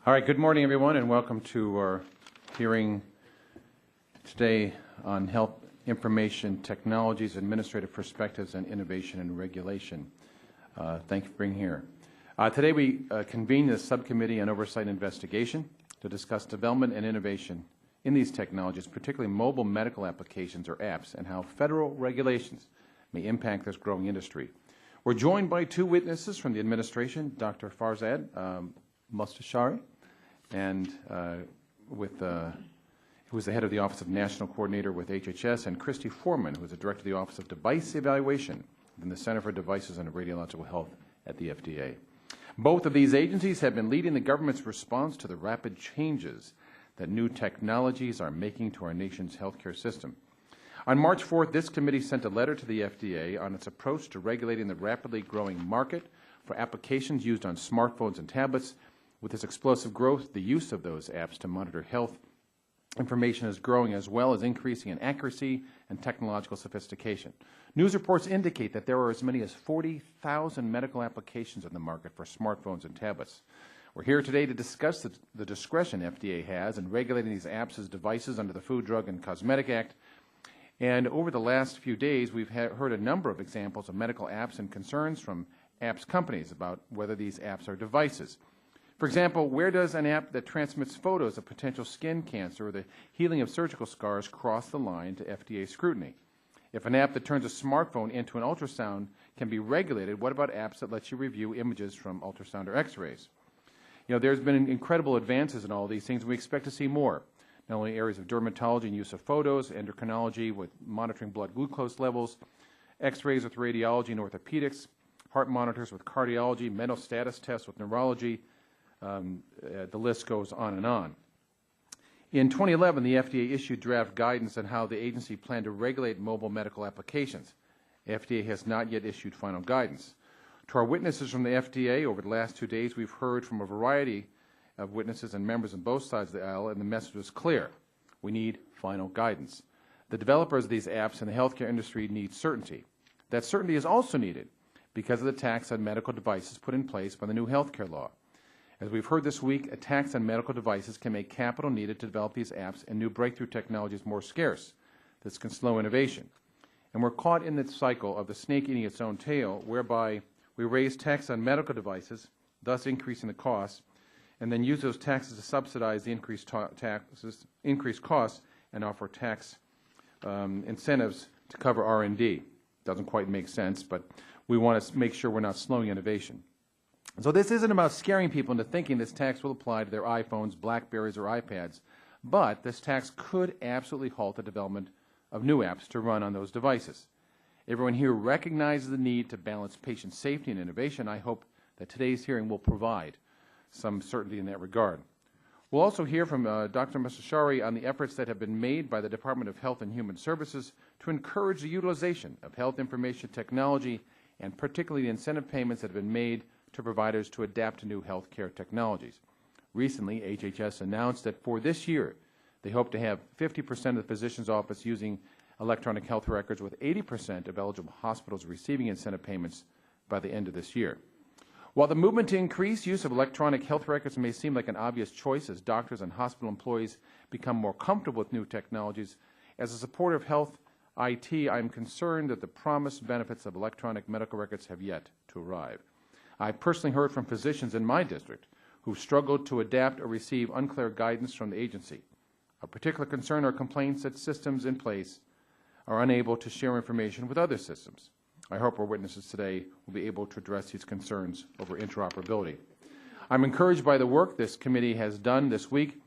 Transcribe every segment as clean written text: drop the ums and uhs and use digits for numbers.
All right, good morning, everyone, and welcome to our hearing today on health information technologies, administrative perspectives, and innovation and regulation. Thank you for being here. Today we convene the Subcommittee on Oversight and Investigation to discuss development and innovation in these technologies, particularly mobile medical applications or apps, and how federal regulations may impact this growing industry. We're joined by two witnesses from the administration, Dr. Farzad Mostashari, and who is the head of the Office of National Coordinator with HHS, and Christy Foreman, who is the director of the Office of Device Evaluation within the Center for Devices and Radiological Health at the FDA. Both of these agencies have been leading the government's response to the rapid changes that new technologies are making to our nation's healthcare system. On March 4th, this committee sent a letter to the FDA on its approach to regulating the rapidly growing market for applications used on smartphones and tablets. With this explosive growth, the use of those apps to monitor health information is growing, as well as increasing in accuracy and technological sophistication. News reports indicate that there are as many as 40,000 medical applications in the market for smartphones and tablets. We're here today to discuss the discretion FDA has in regulating these apps as devices under the Food, Drug, and Cosmetic Act. And over the last few days, we've heard a number of examples of medical apps and concerns from apps companies about whether these apps are devices. For example, where does an app that transmits photos of potential skin cancer or the healing of surgical scars cross the line to FDA scrutiny? If an app that turns a smartphone into an ultrasound can be regulated, what about apps that let you review images from ultrasound or x-rays? You know, there's been incredible advances in all these things, and we expect to see more. Not only areas of dermatology and use of photos, endocrinology with monitoring blood glucose levels, x-rays with radiology and orthopedics, heart monitors with cardiology, mental status tests with neurology. The list goes on and on. In 2011, the FDA issued draft guidance on how the agency planned to regulate mobile medical applications. The FDA has not yet issued final guidance. To our witnesses from the FDA, over the last 2 days, we've heard from a variety of witnesses and members on both sides of the aisle, and the message was clear. We need final guidance. The developers of these apps in the healthcare industry need certainty. That certainty is also needed because of the tax on medical devices put in place by the new healthcare law. As we've heard this week, a tax on medical devices can make capital needed to develop these apps and new breakthrough technologies more scarce. This can slow innovation. And we're caught in the cycle of the snake eating its own tail, whereby we raise tax on medical devices, thus increasing the costs, and then use those taxes to subsidize the increased costs and offer tax incentives to cover R&D. Doesn't quite make sense, but we want to make sure we're not slowing innovation. So this isn't about scaring people into thinking this tax will apply to their iPhones, BlackBerries, or iPads, but this tax could absolutely halt the development of new apps to run on those devices. Everyone here recognizes the need to balance patient safety and innovation. I hope that today's hearing will provide some certainty in that regard. We'll also hear from Dr. Mostashari on the efforts that have been made by the Department of Health and Human Services to encourage the utilization of health information technology, and particularly the incentive payments that have been made to providers to adapt to new healthcare technologies. Recently, HHS announced that for this year, they hope to have 50% of the physician's office using electronic health records, with 80% of eligible hospitals receiving incentive payments by the end of this year. While the movement to increase use of electronic health records may seem like an obvious choice as doctors and hospital employees become more comfortable with new technologies, as a supporter of health IT, I'm concerned that the promised benefits of electronic medical records have yet to arrive. I personally heard from physicians in my district who struggled to adapt or receive unclear guidance from the agency. A particular concern are complaints that systems in place are unable to share information with other systems. I hope our witnesses today will be able to address these concerns over interoperability. I'm encouraged by the work this committee has done this week.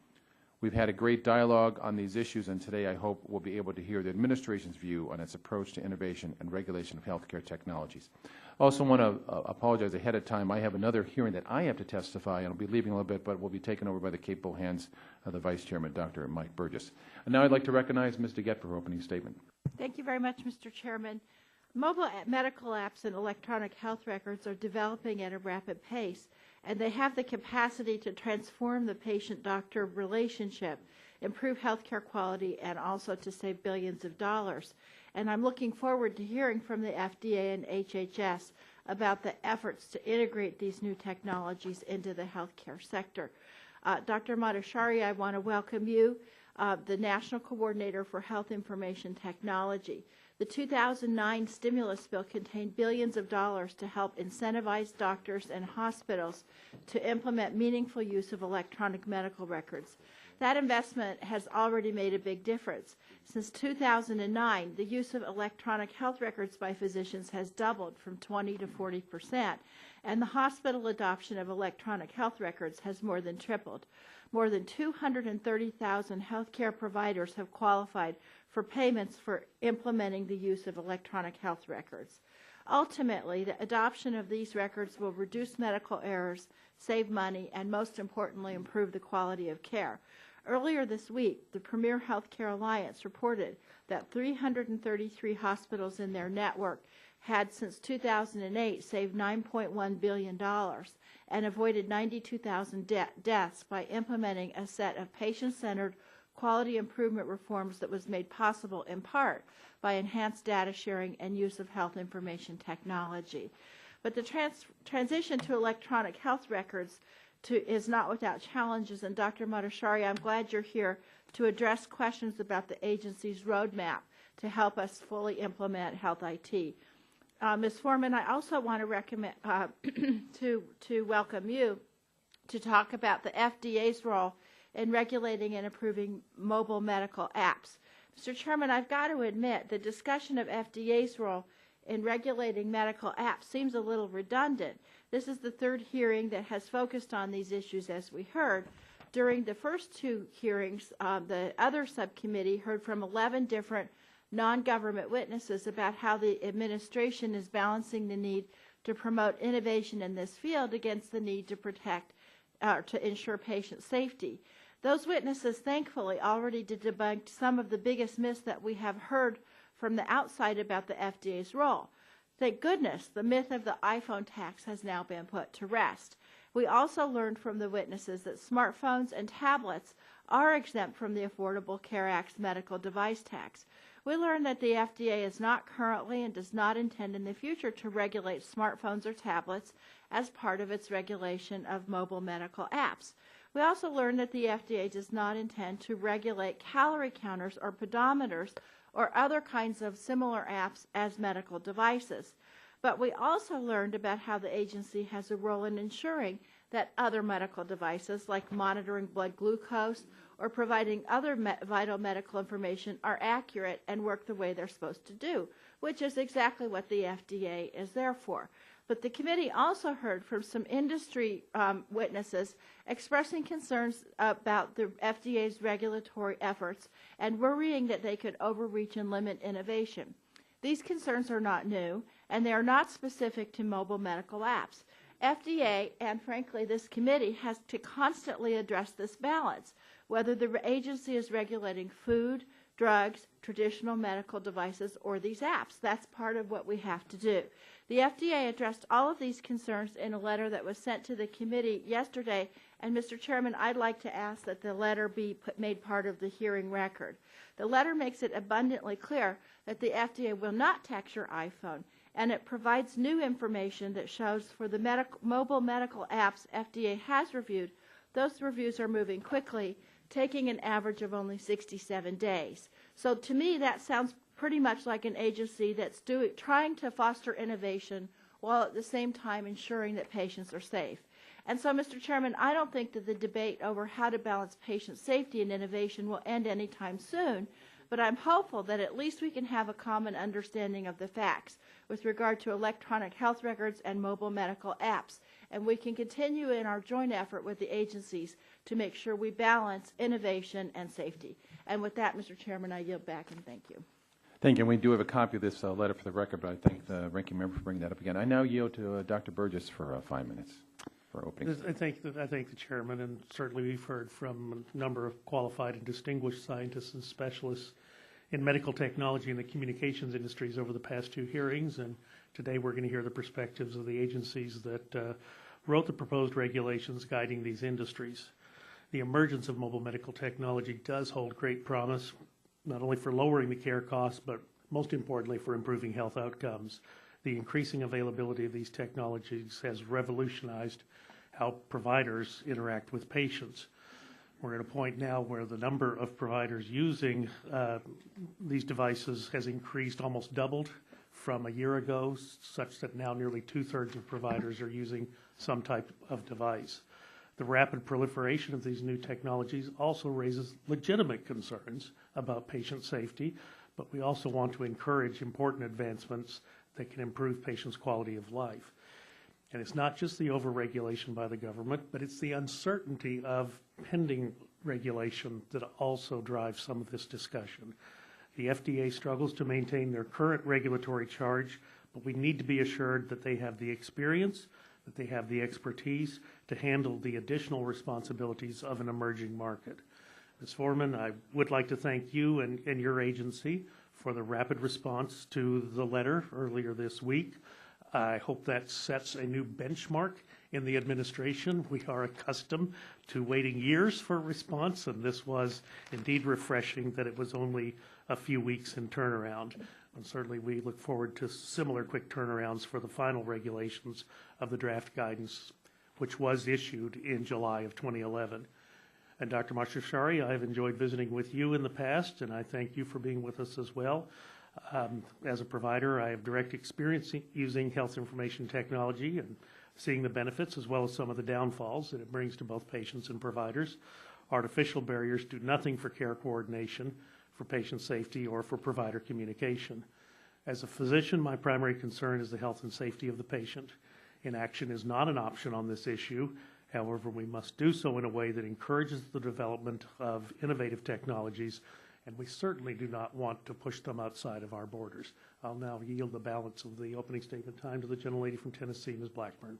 We've had a great dialogue on these issues, and today I hope we'll be able to hear the administration's view on its approach to innovation and regulation of healthcare technologies. I also want to apologize ahead of time. I have another hearing that I have to testify, and I'll be leaving a little bit, but will be taken over by the capable hands of the Vice Chairman, Dr. Mike Burgess. And now I'd like to recognize Ms. DeGette for her opening statement. Thank you very much, Mr. Chairman. Mobile medical apps and electronic health records are developing at a rapid pace, and they have the capacity to transform the patient-doctor relationship, improve healthcare quality, and also to save billions of dollars. And I'm looking forward to hearing from the FDA and HHS about the efforts to integrate these new technologies into the healthcare sector. Dr. Madashari, I want to welcome you, the National Coordinator for Health Information Technology. The 2009 stimulus bill contained billions of dollars to help incentivize doctors and hospitals to implement meaningful use of electronic medical records. That investment has already made a big difference. Since 2009, the use of electronic health records by physicians has doubled from 20 to 40%, and the hospital adoption of electronic health records has more than tripled. More than 230,000 healthcare providers have qualified for payments for implementing the use of electronic health records. Ultimately, the adoption of these records will reduce medical errors, save money, and most importantly, improve the quality of care. Earlier this week, the Premier Healthcare Alliance reported that 333 hospitals in their network had since 2008 saved $9.1 billion and avoided 92,000 deaths by implementing a set of patient-centered quality improvement reforms that was made possible in part by enhanced data sharing and use of health information technology. But the transition to electronic health records is not without challenges, and Dr. Madashari, I'm glad you're here to address questions about the agency's roadmap to help us fully implement health IT. Ms. Foreman, I also want to recommend to welcome you to talk about the FDA's role in regulating and approving mobile medical apps. Mr. Chairman, I've got to admit the discussion of FDA's role in regulating medical apps seems a little redundant. This is the third hearing that has focused on these issues, as we heard. During the first two hearings, the other subcommittee heard from 11 different non-government witnesses about how the administration is balancing the need to promote innovation in this field against the need to protect to ensure patient safety. Those witnesses, thankfully, already debunked some of the biggest myths that we have heard from the outside about the FDA's role. Thank goodness the myth of the iPhone tax has now been put to rest. We also learned from the witnesses that smartphones and tablets are exempt from the Affordable Care Act's medical device tax. We learned that the FDA is not currently and does not intend in the future to regulate smartphones or tablets as part of its regulation of mobile medical apps. We also learned that the FDA does not intend to regulate calorie counters or pedometers or other kinds of similar apps as medical devices. But we also learned about how the agency has a role in ensuring that other medical devices, like monitoring blood glucose or providing other vital medical information, are accurate and work the way they're supposed to do, which is exactly what the FDA is there for. But the committee also heard from some industry witnesses expressing concerns about the FDA's regulatory efforts and worrying that they could overreach and limit innovation. These concerns are not new, and they are not specific to mobile medical apps. FDA, and frankly this committee, has to constantly address this balance, whether the agency is regulating food, drugs, traditional medical devices, or these apps. That's part of what we have to do. The FDA addressed all of these concerns in a letter that was sent to the committee yesterday, and Mr. Chairman, I'd like to ask that the letter be made part of the hearing record. The letter makes it abundantly clear that the FDA will not tax your iPhone, and it provides new information that shows for the mobile medical apps FDA has reviewed, those reviews are moving quickly, taking an average of only 67 days. So to me, that sounds pretty much like an agency that's trying to foster innovation while at the same time ensuring that patients are safe. And so, Mr. Chairman, I don't think that the debate over how to balance patient safety and innovation will end anytime soon, but I'm hopeful that at least we can have a common understanding of the facts with regard to electronic health records and mobile medical apps, and we can continue in our joint effort with the agencies to make sure we balance innovation and safety. And with that, Mr. Chairman, I yield back and thank you. Thank you. And we do have a copy of this letter for the record, but I thank the ranking member for bringing that up again. I now yield to Dr. Burgess for 5 minutes for opening. I thank the chairman, and certainly we've heard from a number of qualified and distinguished scientists and specialists in medical technology and the communications industries over the past two hearings, and today we're going to hear the perspectives of the agencies that wrote the proposed regulations guiding these industries. The emergence of mobile medical technology does hold great promise, not only for lowering the care costs, but most importantly for improving health outcomes. The increasing availability of these technologies has revolutionized how providers interact with patients. We're at a point now where the number of providers using these devices has increased, almost doubled from a year ago, such that now nearly 2/3 of providers are using some type of device. The rapid proliferation of these new technologies also raises legitimate concerns about patient safety, but we also want to encourage important advancements that can improve patients' quality of life. And it's not just the overregulation by the government, but it's the uncertainty of pending regulation that also drives some of this discussion. The FDA struggles to maintain their current regulatory charge, but we need to be assured that they have the experience, that they have the expertise to handle the additional responsibilities of an emerging market. Ms. Foreman, I would like to thank you and your agency for the rapid response to the letter earlier this week. I hope that sets a new benchmark in the administration. We are accustomed to waiting years for a response, and this was indeed refreshing that it was only a few weeks in turnaround. And certainly we look forward to similar quick turnarounds for the final regulations of the draft guidance, which was issued in July of 2011. And Dr. Mastashari, I've enjoyed visiting with you in the past, and I thank you for being with us as well. As a provider, I have direct experience using health information technology and seeing the benefits as well as some of the downfalls that it brings to both patients and providers. Artificial barriers do nothing for care coordination, for patient safety, or for provider communication. As a physician, my primary concern is the health and safety of the patient. Inaction is not an option on this issue. However, we must do so in a way that encourages the development of innovative technologies, and we certainly do not want to push them outside of our borders. I'll now yield the balance of the opening statement time to the gentlelady from Tennessee, Ms. Blackburn.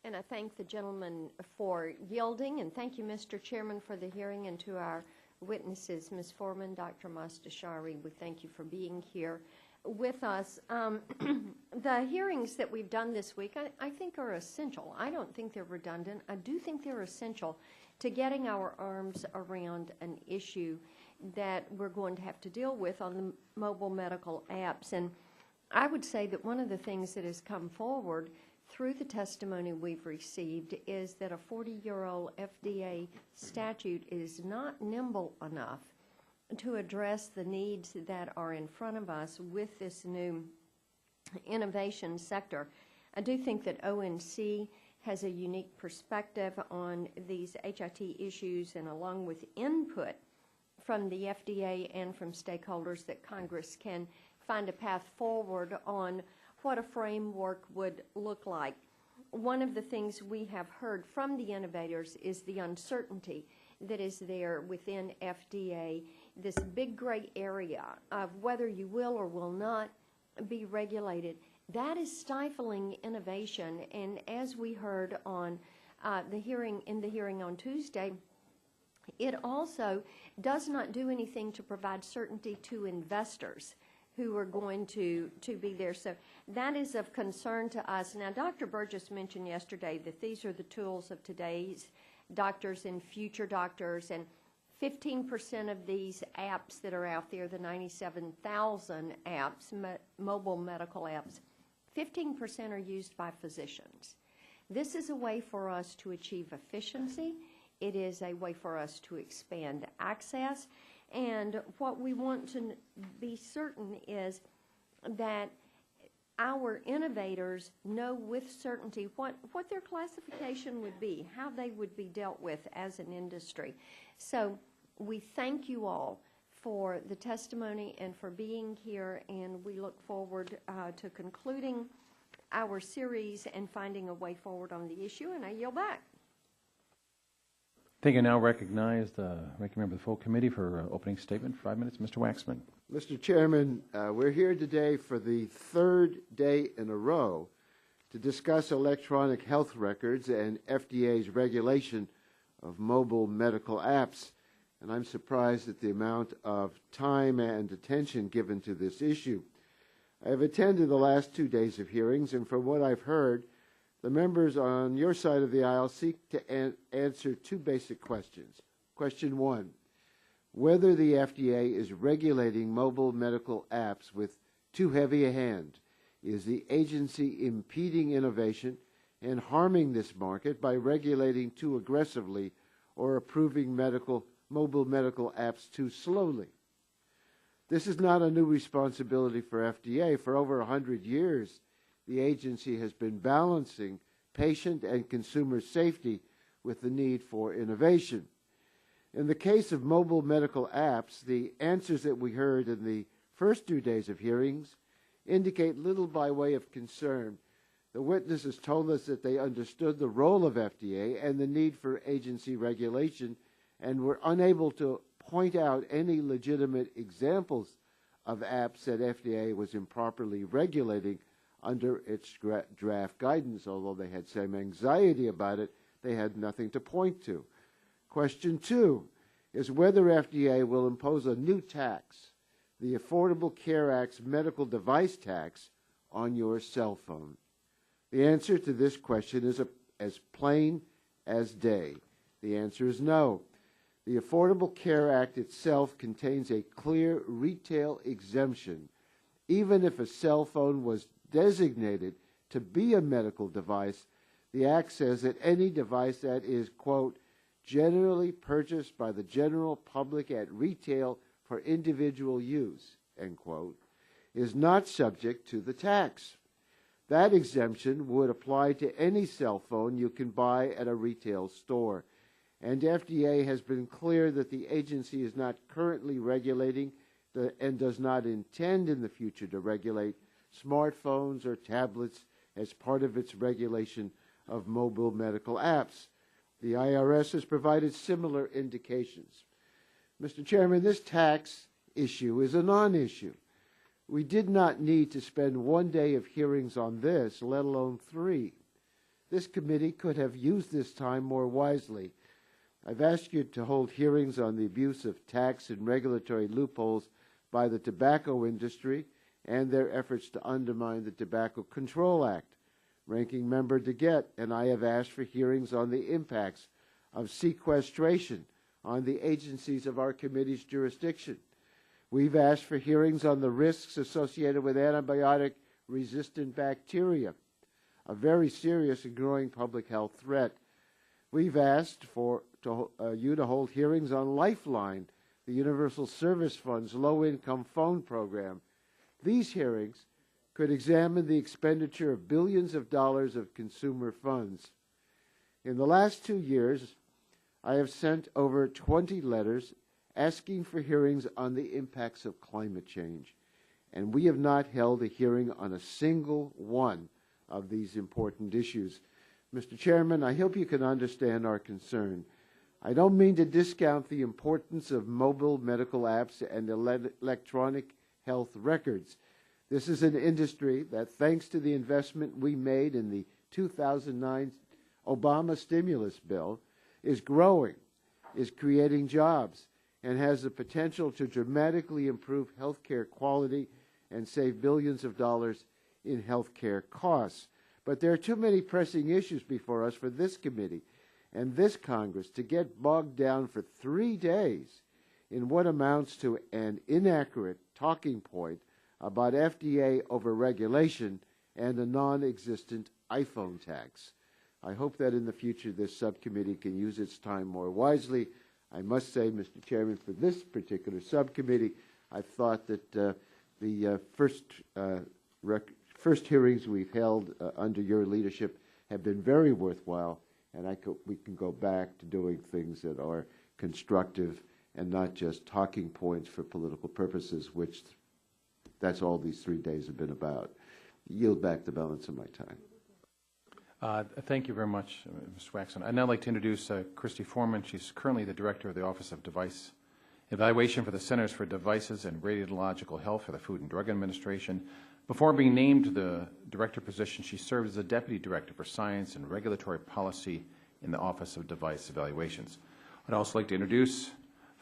And I thank the gentleman for yielding, and thank you, Mr. Chairman, for the hearing, and to our witnesses, Ms. Foreman, Dr. Mastashari, we thank you for being here with us. The hearings that we've done this week, I think are essential. I don't think they're redundant. I do think they're essential to getting our arms around an issue that we're going to have to deal with on the mobile medical apps. And I would say that one of the things that has come forward through the testimony we've received is that a 40-year-old FDA statute is not nimble enough to address the needs that are in front of us with this new innovation sector. I do think that ONC has a unique perspective on these HIT issues, and along with input from the FDA and from stakeholders, that Congress can find a path forward on what a framework would look like. One of the things we have heard from the innovators is the uncertainty that is there within FDA, this big gray area of whether you will or will not be regulated. That is stifling innovation, and as we heard on the hearing on Tuesday, it also does not do anything to provide certainty to investors who are going to be there. So that is of concern to us. Now, Dr. Burgess mentioned yesterday that these are the tools of today's doctors and future doctors, and 15% of these apps that are out there, the 97,000 apps, mobile medical apps, 15% are used by physicians. This is a way for us to achieve efficiency. It is a way for us to expand access. And what we want to be certain is that our innovators know with certainty what their classification would be, how they would be dealt with as an industry. So we thank you all for the testimony and for being here, and we look forward to concluding our series and finding a way forward on the issue, and I yield back. I think I now recognize the ranking member of the full committee for opening statement for 5 minutes. Mr. Waxman. Mr. Chairman, we're here today for the third day in a row to discuss electronic health records and FDA's regulation of mobile medical apps. And I'm surprised at the amount of time and attention given to this issue. I have attended the last 2 days of hearings, and from what I've heard, the members on your side of the aisle seek to answer two basic questions. Question one, whether the FDA is regulating mobile medical apps with too heavy a hand. Is the agency impeding innovation and harming this market by regulating too aggressively or approving mobile medical apps too slowly. This is not a new responsibility for FDA. For over 100 years, the agency has been balancing patient and consumer safety with the need for innovation. In the case of mobile medical apps, the answers that we heard in the first 2 days of hearings indicate little by way of concern. The witnesses told us that they understood the role of FDA and the need for agency regulation and were unable to point out any legitimate examples of apps that FDA was improperly regulating under its draft guidance. Although they had some anxiety about it, they had nothing to point to. Question 2 is whether FDA will impose a new tax, the Affordable Care Act's medical device tax, on your cell phone. The answer to this question is as plain as day. The answer is no. The Affordable Care Act itself contains a clear retail exemption. Even if a cell phone was designated to be a medical device, the Act says that any device that is, quote, generally purchased by the general public at retail for individual use, end quote, is not subject to the tax. That exemption would apply to any cell phone you can buy at a retail store. And FDA has been clear that the agency is not currently regulating and does not intend in the future to regulate smartphones or tablets as part of its regulation of mobile medical apps. The IRS has provided similar indications. Mr. Chairman, this tax issue is a non-issue. We did not need to spend 1 day of hearings on this, let alone 3. This committee could have used this time more wisely. I've asked you to hold hearings on the abuse of tax and regulatory loopholes by the tobacco industry and their efforts to undermine the Tobacco Control Act. Ranking Member DeGette and I have asked for hearings on the impacts of sequestration on the agencies of our committee's jurisdiction. We've asked for hearings on the risks associated with antibiotic-resistant bacteria, a very serious and growing public health threat. We've asked for you to hold hearings on Lifeline, the Universal Service Fund's low-income phone program. These hearings could examine the expenditure of billions of dollars of consumer funds. In the last 2 years, I have sent over 20 letters asking for hearings on the impacts of climate change, and we have not held a hearing on a single one of these important issues. Mr. Chairman, I hope you can understand our concern. I don't mean to discount the importance of mobile medical apps and electronic health records. This is an industry that, thanks to the investment we made in the 2009 Obama stimulus bill, is growing, is creating jobs, and has the potential to dramatically improve healthcare quality and save billions of dollars in healthcare costs. But there are too many pressing issues before us for this committee and this Congress to get bogged down for 3 days in what amounts to an inaccurate talking point about FDA overregulation and a non-existent iPhone tax. I hope that in the future this subcommittee can use its time more wisely. I must say, Mr. Chairman, for this particular subcommittee, I thought that the first hearings we've held under your leadership have been very worthwhile, and we can go back to doing things that are constructive and not just talking points for political purposes, which that's all these 3 days have been about. Yield back the balance of my time. Thank you very much, Mr. Waxman. I'd now like to introduce Christy Foreman. She's currently the Director of the Office of Device Evaluation for the Centers for Devices and Radiological Health for the Food and Drug Administration. Before being named to the Director position, she served as the Deputy Director for Science and Regulatory Policy in the Office of Device Evaluations. I'd also like to introduce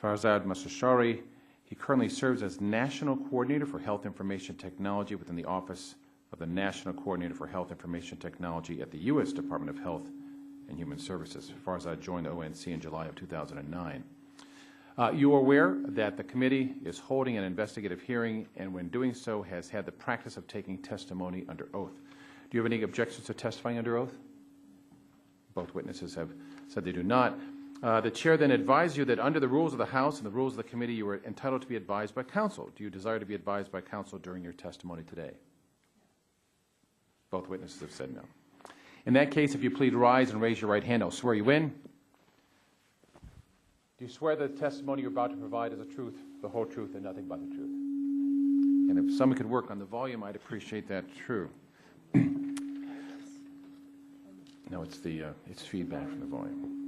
Farzad Mastashari. He currently serves as National Coordinator for Health Information Technology within the Office of the National Coordinator for Health Information Technology at the U.S. Department of Health and Human Services. Farzad joined the ONC in July of 2009. You are aware that the committee is holding an investigative hearing and when doing so has had the practice of taking testimony under oath. Do you have any objections to testifying under oath? Both witnesses have said they do not. The chair then advised you that under the rules of the House and the rules of the committee, you were entitled to be advised by counsel. Do you desire to be advised by counsel during your testimony today? Both witnesses have said no. In that case, if you please rise and raise your right hand, I'll swear you in. Do you swear that the testimony you're about to provide is the truth, the whole truth, and nothing but the truth? And if someone could work on the volume, I'd appreciate that, true. No, it's feedback from the volume.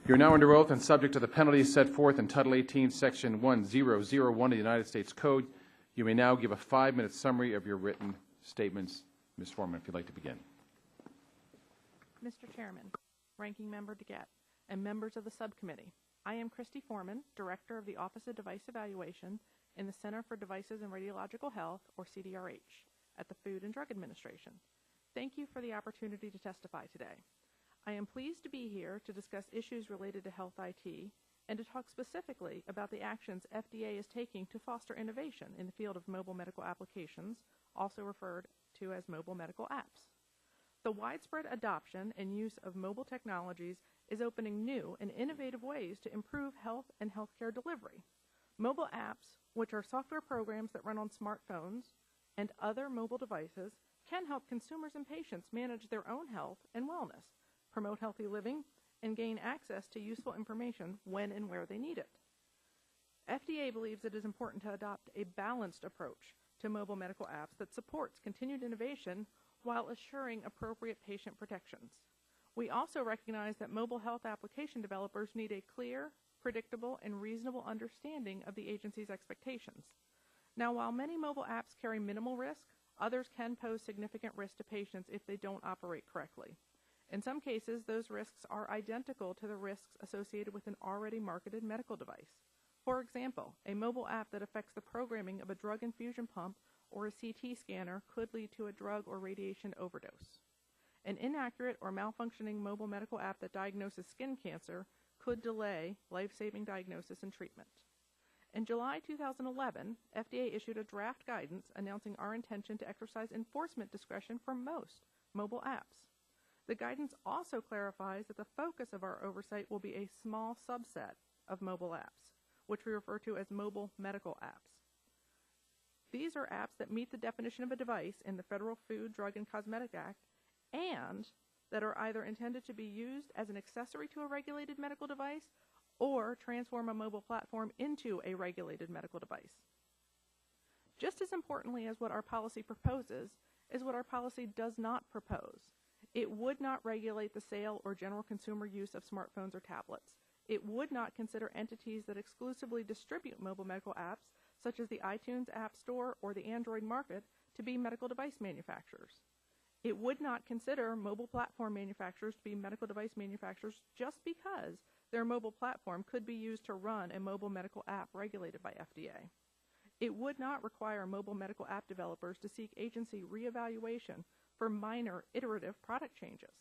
You're now under oath and subject to the penalties set forth in Title 18, Section 1001 of the United States Code. You may now give a 5-minute summary of your written statements. Ms. Foreman, if you'd like to begin. Mr. Chairman, Ranking Member DeGette, and members of the subcommittee, I am Christy Foreman, Director of the Office of Device Evaluation in the Center for Devices and Radiological Health, or Cdrh, at the Food and Drug Administration. Thank you for the opportunity to testify today. I am pleased to be here to discuss issues related to health IT and to talk specifically about the actions FDA is taking to foster innovation in the field of mobile medical applications, also referred to as mobile medical apps. The widespread adoption and use of mobile technologies is opening new and innovative ways to improve health and healthcare delivery. Mobile apps, which are software programs that run on smartphones and other mobile devices, can help consumers and patients manage their own health and wellness, promote healthy living, and gain access to useful information when and where they need it. FDA believes it is important to adopt a balanced approach to mobile medical apps that supports continued innovation while assuring appropriate patient protections. We also recognize that mobile health application developers need a clear, predictable, and reasonable understanding of the agency's expectations. Now, while many mobile apps carry minimal risk, others can pose significant risk to patients if they don't operate correctly. In some cases, those risks are identical to the risks associated with an already marketed medical device. For example, a mobile app that affects the programming of a drug infusion pump or a CT scanner could lead to a drug or radiation overdose. An inaccurate or malfunctioning mobile medical app that diagnoses skin cancer could delay life-saving diagnosis and treatment. In July 2011, FDA issued a draft guidance announcing our intention to exercise enforcement discretion for most mobile apps. The guidance also clarifies that the focus of our oversight will be a small subset of mobile apps, which we refer to as mobile medical apps. These are apps that meet the definition of a device in the Federal Food, Drug, and Cosmetic Act and that are either intended to be used as an accessory to a regulated medical device or transform a mobile platform into a regulated medical device. Just as importantly as what our policy proposes is what our policy does not propose. It would not regulate the sale or general consumer use of smartphones or tablets. It would not consider entities that exclusively distribute mobile medical apps, such as the iTunes App Store or the Android market, to be medical device manufacturers. It would not consider mobile platform manufacturers to be medical device manufacturers just because their mobile platform could be used to run a mobile medical app regulated by FDA. It would not require mobile medical app developers to seek agency reevaluation for minor iterative product changes.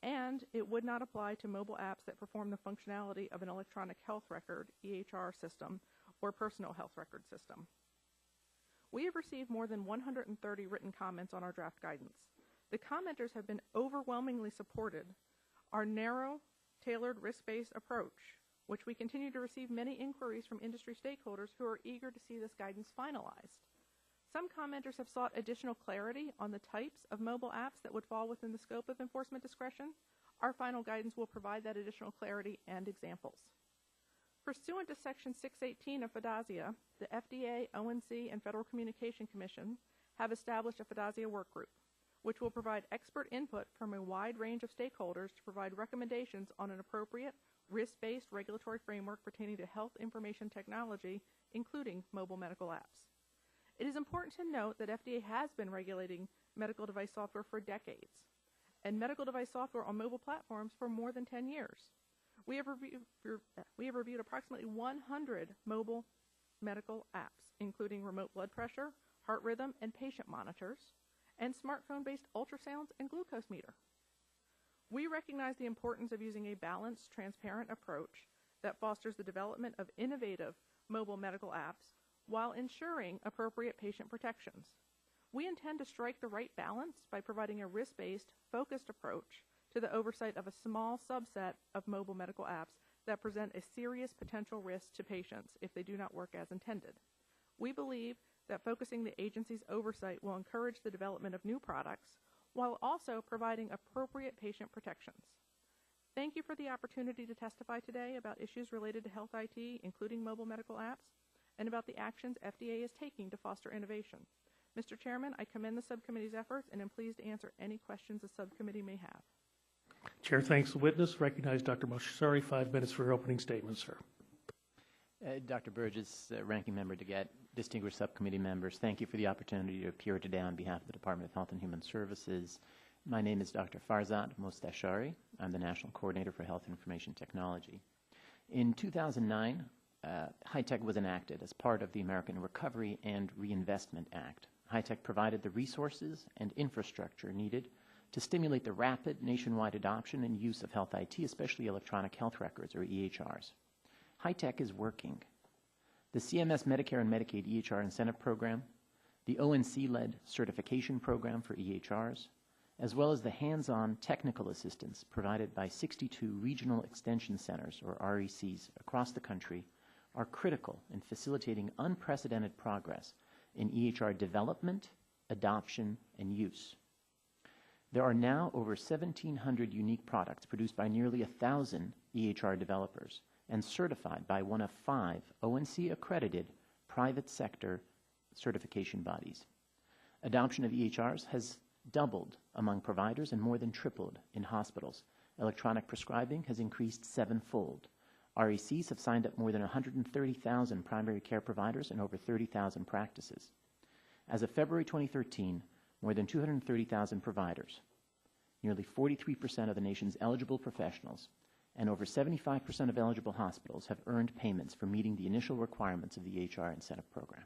And it would not apply to mobile apps that perform the functionality of an electronic health record, EHR system, or personal health record system. We have received more than 130 written comments on our draft guidance. The commenters have been overwhelmingly supported our narrow, tailored, risk-based approach, which we continue to receive many inquiries from industry stakeholders who are eager to see this guidance finalized. Some commenters have sought additional clarity on the types of mobile apps that would fall within the scope of enforcement discretion. Our final guidance will provide that additional clarity and examples. Pursuant to Section 618 of FDASIA, the FDA, ONC, and Federal Communication Commission have established a FDASIA work group, which will provide expert input from a wide range of stakeholders to provide recommendations on an appropriate, risk-based regulatory framework pertaining to health information technology, including mobile medical apps. It is important to note that FDA has been regulating medical device software for decades, and medical device software on mobile platforms for more than 10 years. We have reviewed approximately 100 mobile medical apps, including remote blood pressure, heart rhythm, and patient monitors, and smartphone-based ultrasounds and glucose meter. We recognize the importance of using a balanced, transparent approach that fosters the development of innovative mobile medical apps while ensuring appropriate patient protections. We intend to strike the right balance by providing a risk-based, focused approach to the oversight of a small subset of mobile medical apps that present a serious potential risk to patients if they do not work as intended. We believe that focusing the agency's oversight will encourage the development of new products while also providing appropriate patient protections. Thank you for the opportunity to testify today about issues related to health IT, including mobile medical apps, and about the actions FDA is taking to foster innovation. Mr. Chairman, I commend the subcommittee's efforts and am pleased to answer any questions the subcommittee may have. Chair thanks the witness. Recognize Dr. Mostashari, 5 minutes for your opening statement, sir. Dr. Burgess, Ranking Member DeGette, distinguished subcommittee members, thank you for the opportunity to appear today on behalf of the Department of Health and Human Services. My name is Dr. Farzad Mostashari. I'm the National Coordinator for Health Information Technology. In 2009, HITECH was enacted as part of the American Recovery and Reinvestment Act. HITECH provided the resources and infrastructure needed to stimulate the rapid nationwide adoption and use of health IT, especially electronic health records, or EHRs. HITECH is working. The CMS Medicare and Medicaid EHR Incentive Program, the ONC-led certification program for EHRs, as well as the hands-on technical assistance provided by 62 regional extension centers, or RECs, across the country, are critical in facilitating unprecedented progress in EHR development, adoption, and use. There are now over 1,700 unique products produced by nearly 1,000 EHR developers and certified by one of 5 ONC-accredited private sector certification bodies. Adoption of EHRs has doubled among providers and more than tripled in hospitals. Electronic prescribing has increased 7-fold. RECs have signed up more than 130,000 primary care providers and over 30,000 practices. As of February 2013, more than 230,000 providers, nearly 43% of the nation's eligible professionals, and over 75% of eligible hospitals have earned payments for meeting the initial requirements of the EHR incentive program.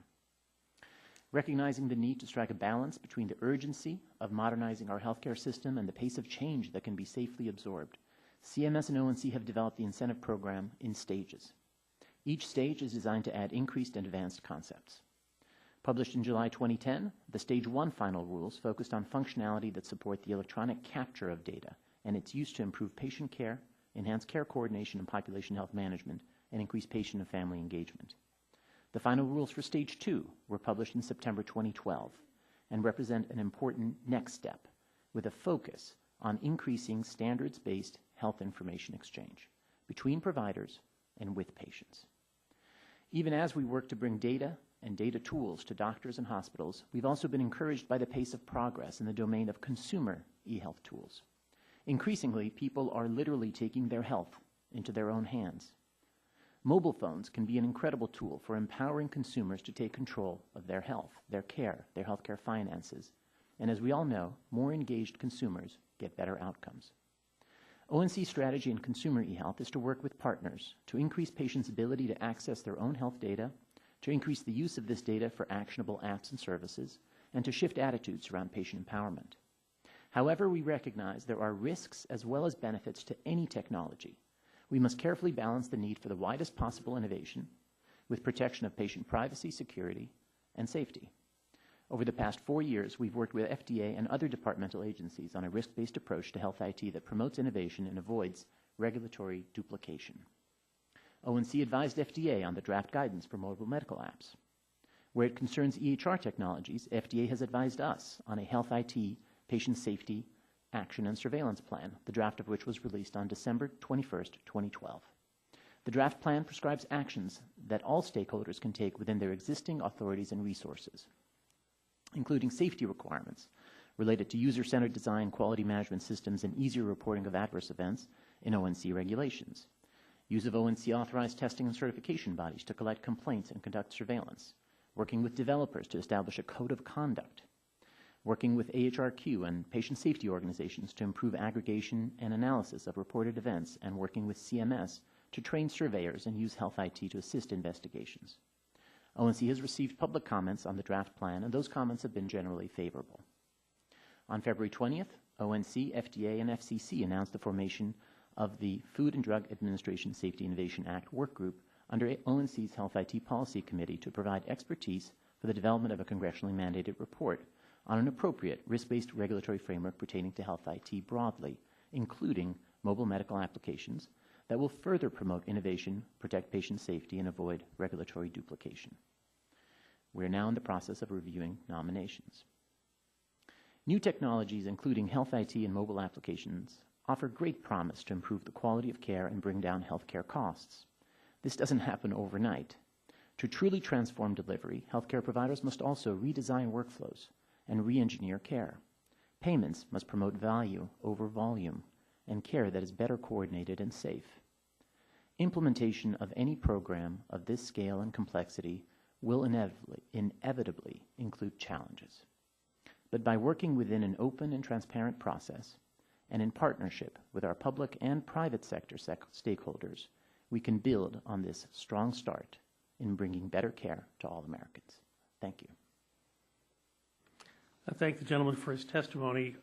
Recognizing the need to strike a balance between the urgency of modernizing our healthcare system and the pace of change that can be safely absorbed, CMS and ONC have developed the incentive program in stages. Each stage is designed to add increased and advanced concepts. Published in July 2010, the Stage 1 final rules focused on functionality that support the electronic capture of data and its use to improve patient care, enhance care coordination and population health management, and increase patient and family engagement. The final rules for Stage 2 were published in September 2012 and represent an important next step with a focus on increasing standards-based health information exchange between providers and with patients. Even as we work to bring data and data tools to doctors and hospitals, we've also been encouraged by the pace of progress in the domain of consumer e-health tools. Increasingly, people are literally taking their health into their own hands. Mobile phones can be an incredible tool for empowering consumers to take control of their health, their care, their healthcare finances. And as we all know, more engaged consumers get better outcomes. ONC's strategy in consumer e-health is to work with partners to increase patients' ability to access their own health data, to increase the use of this data for actionable apps and services, and to shift attitudes around patient empowerment. However, we recognize there are risks as well as benefits to any technology. We must carefully balance the need for the widest possible innovation with protection of patient privacy, security, and safety. Over the past 4 years, we've worked with FDA and other departmental agencies on a risk-based approach to health IT that promotes innovation and avoids regulatory duplication. ONC advised FDA on the draft guidance for mobile medical apps. Where it concerns EHR technologies, FDA has advised us on a health IT patient safety action and surveillance plan, the draft of which was released on December 21st, 2012. The draft plan prescribes actions that all stakeholders can take within their existing authorities and resources, including safety requirements related to user-centered design, quality management systems, and easier reporting of adverse events in ONC regulations, use of ONC-authorized testing and certification bodies to collect complaints and conduct surveillance, working with developers to establish a code of conduct, working with AHRQ and patient safety organizations to improve aggregation and analysis of reported events, and working with CMS to train surveyors and use health IT to assist investigations. ONC has received public comments on the draft plan, and those comments have been generally favorable. On February 20th, ONC, FDA, and FCC announced the formation of the Food and Drug Administration Safety Innovation Act work group under ONC's Health IT Policy Committee to provide expertise for the development of a congressionally mandated report on an appropriate risk-based regulatory framework pertaining to health IT broadly, including mobile medical applications that will further promote innovation, protect patient safety, and avoid regulatory duplication. We are now in the process of reviewing nominations. New technologies, including health IT and mobile applications, offer great promise to improve the quality of care and bring down healthcare costs. This doesn't happen overnight. To truly transform delivery, healthcare providers must also redesign workflows and re-engineer care. Payments must promote value over volume and care that is better coordinated and safe. Implementation of any program of this scale and complexity will inevitably include challenges. But by working within an open and transparent process, and in partnership with our public and private sector stakeholders, we can build on this strong start in bringing better care to all Americans. Thank you. I thank the gentleman for his testimony.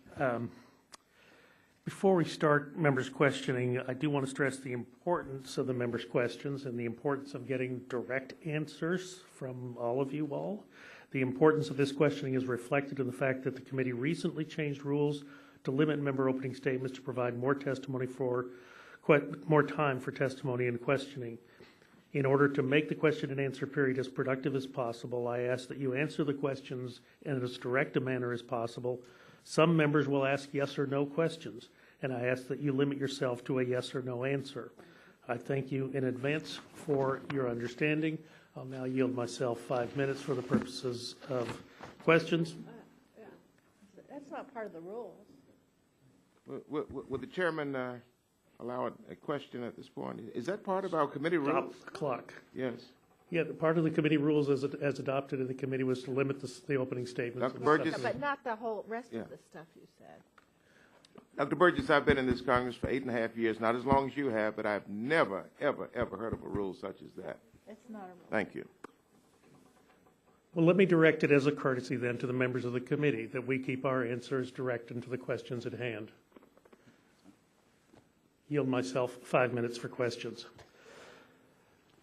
Before we start members' questioning, I do want to stress the importance of the members' questions and the importance of getting direct answers from all of you all. The importance of this questioning is reflected in the fact that the committee recently changed rules to limit member opening statements to provide more time for testimony and questioning. In order to make the question and answer period as productive as possible, I ask that you answer the questions in as direct a manner as possible. Some members will ask yes or no questions, and I ask that you limit yourself to a yes or no answer. I thank you in advance for your understanding. I'll now yield myself 5 minutes for the purposes of questions. That's not part of the rules. Would the chairman allow a question at this point? Is that part of our committee rules? Stop the clock. Yes. Yeah, part of the committee rules as adopted in the committee was to limit the opening statements. Dr. Burgess? But not the whole rest of the stuff you said. Dr. Burgess, I've been in this Congress for 8.5 years, not as long as you have, but I've never, ever, ever heard of a rule such as that. It's not a rule. Thank you. Well, let me direct it as a courtesy then to the members of the committee that we keep our answers direct into the questions at hand. Yield myself 5 minutes for questions.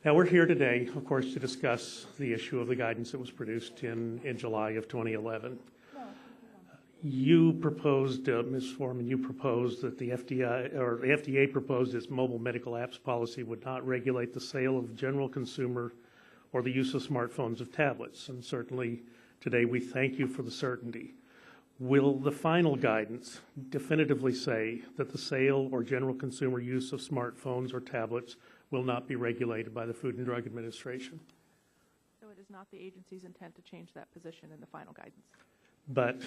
Now, we're here today, of course, to discuss the issue of the guidance that was produced in July of 2011. You proposed, Ms. Foreman, you proposed that the FDA proposed its mobile medical apps policy would not regulate the sale of general consumer or the use of smartphones of tablets. And certainly today we thank you for the certainty. Will the final guidance definitively say that the sale or general consumer use of smartphones or tablets will not be regulated by the Food and Drug Administration? So it is not the agency's intent to change that position in the final guidance. But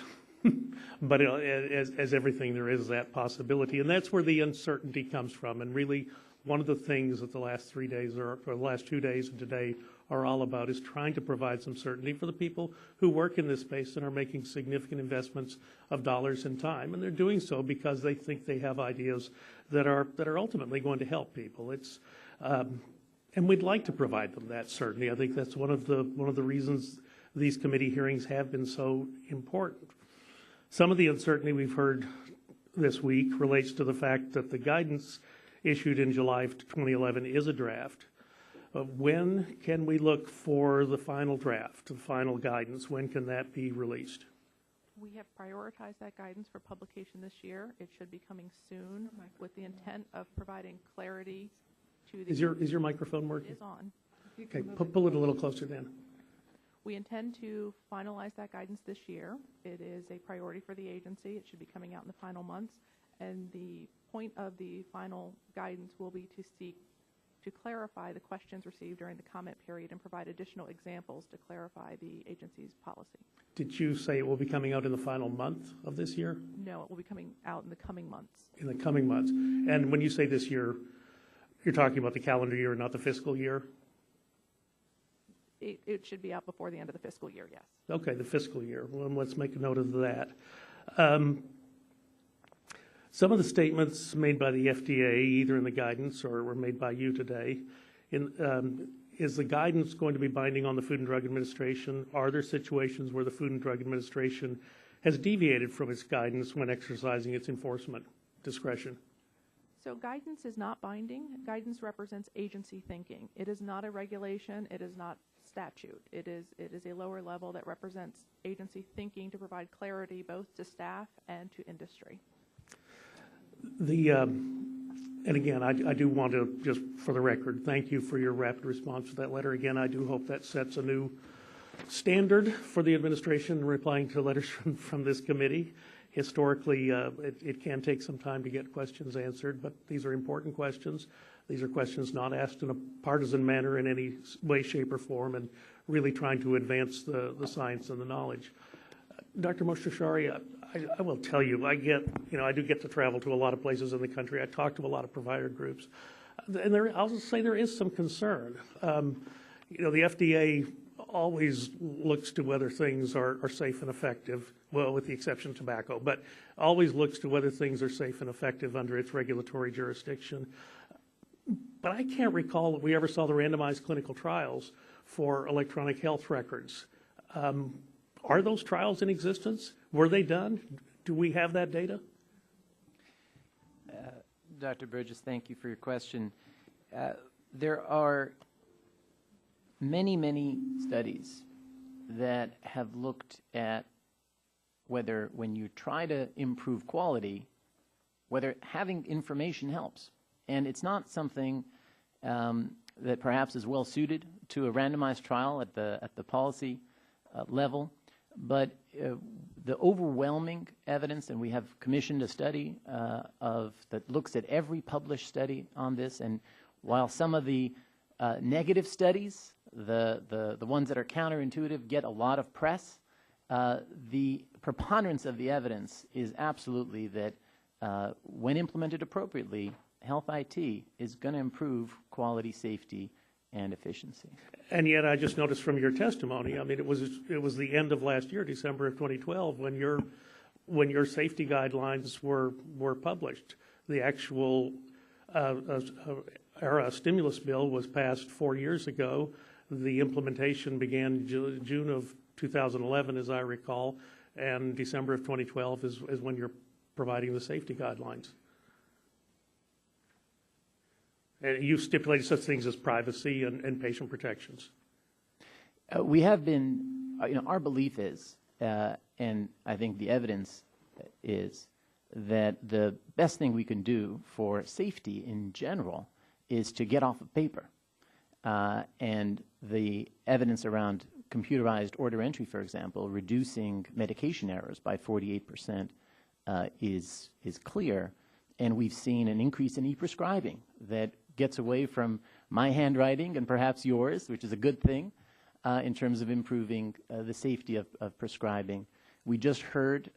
as everything, there is that possibility. And that's where the uncertainty comes from. And really, one of the things that the last 3 days or the last 2 days and today are all about is trying to provide some certainty for the people who work in this space and are making significant investments of dollars and time. And they're doing so because they think they have ideas that are ultimately going to help people. And we'd like to provide them that certainty. I think that's one of the reasons these committee hearings have been so important. Some of the uncertainty we've heard this week relates to the fact that the guidance issued in July of 2011 is a draft. When can we look for the final draft, the final guidance? When can that be released? We have prioritized that guidance for publication this year. It should be coming soon with the intent of providing clarity to the... Is your microphone working? It is on. Okay, pull it a little closer then. We intend to finalize that guidance this year. It is a priority for the agency. It should be coming out in the final months. And the point of the final guidance will be to seek to clarify the questions received during the comment period and provide additional examples to clarify the agency's policy. Did you say it will be coming out in the final month of this year? No, it will be coming out in the coming months. In the coming months. And when you say this year, you're talking about the calendar year, not the fiscal year? It should be out before the end of the fiscal year, yes. Okay, the fiscal year. Well, let's make a note of that. Some of the statements made by the FDA, either in the guidance or were made by you today, is the guidance going to be binding on the Food and Drug Administration? Are there situations where the Food and Drug Administration has deviated from its guidance when exercising its enforcement discretion? So guidance is not binding. Guidance represents agency thinking. It is not a regulation. It is not statute. It is a lower level that represents agency thinking to provide clarity both to staff and to industry. And again, I do want to, just for the record, thank you for your rapid response to that letter. Again, I do hope that sets a new standard for the administration replying to letters from this committee. Historically, it can take some time to get questions answered, but these are important questions. These are questions not asked in a partisan manner in any way, shape, or form, and really trying to advance the science and the knowledge. Dr. Mostashari, I will tell you, I do get to travel to a lot of places in the country. I talk to a lot of provider groups, and I'll just say there is some concern. The FDA always looks to whether things are safe and effective, well, with the exception of tobacco, but always looks to whether things are safe and effective under its regulatory jurisdiction. But I can't recall that we ever saw the randomized clinical trials for electronic health records. Are those trials in existence? Were they done? Do we have that data? Dr. Burgess, thank you for your question. There are many, many studies that have looked at whether when you try to improve quality, whether having information helps. And it's not something that perhaps is well suited to a randomized trial at the policy level. But the overwhelming evidence, and we have commissioned a study that looks at every published study on this, and while some of the negative studies, the ones that are counterintuitive, get a lot of press, the preponderance of the evidence is absolutely that when implemented appropriately, health IT is going to improve quality, safety, and efficiency. And yet, I just noticed from your testimony, I mean, it was the end of last year, December of 2012, when your safety guidelines were published. The actual stimulus bill was passed 4 years ago. The implementation began June of 2011, as I recall, and December of 2012 is when you're providing the safety guidelines. And you stipulated such things as privacy and patient protections. We have been, our belief is, and I think the evidence is, that the best thing we can do for safety in general is to get off of paper. And the evidence around computerized order entry, for example, reducing medication errors by 48% is clear. And we've seen an increase in e-prescribing that gets away from my handwriting and perhaps yours, which is a good thing in terms of improving the safety of prescribing. We just heard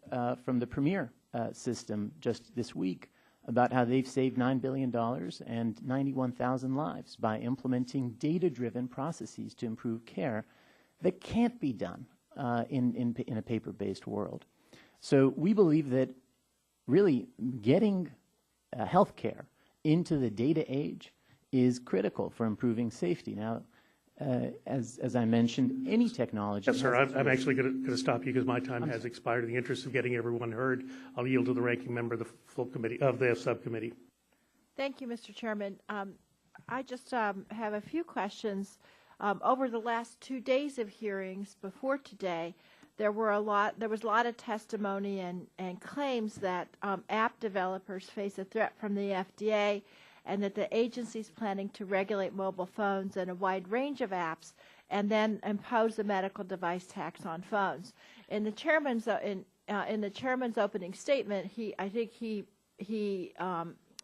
from the Premier system just this week about how they've saved $9 billion and 91,000 lives by implementing data-driven processes to improve care that can't be done in a paper-based world. So we believe that really getting healthcare into the data age is critical for improving safety. Now, as I mentioned, any technology... Yes, sir. I'm actually going to stop you because my time has expired. In the interest of getting everyone heard, I'll yield to the ranking member of the full committee, of the subcommittee. Thank you, Mr. Chairman. I just have a few questions. Over the last 2 days of hearings before today, there was a lot of testimony and claims that app developers face a threat from the FDA, and that the agency is planning to regulate mobile phones and a wide range of apps, and then impose a medical device tax on phones. In the chairman's opening statement, I think he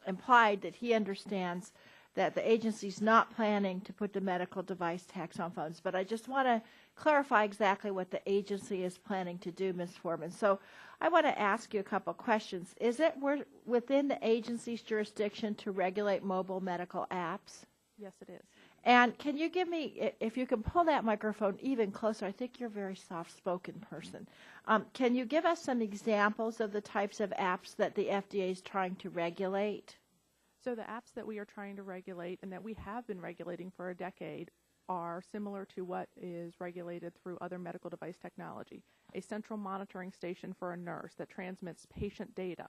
implied that he understands that the agency is not planning to put the medical device tax on phones. But I just want to clarify exactly what the agency is planning to do, Ms. Foreman. So I want to ask you a couple questions. Is it within the agency's jurisdiction to regulate mobile medical apps? Yes, it is. And can you give me, if you can pull that microphone even closer, I think you're a very soft-spoken person. Can you give us some examples of the types of apps that the FDA is trying to regulate? So the apps that we are trying to regulate and that we have been regulating for a decade are similar to what is regulated through other medical device technology. A central monitoring station for a nurse that transmits patient data,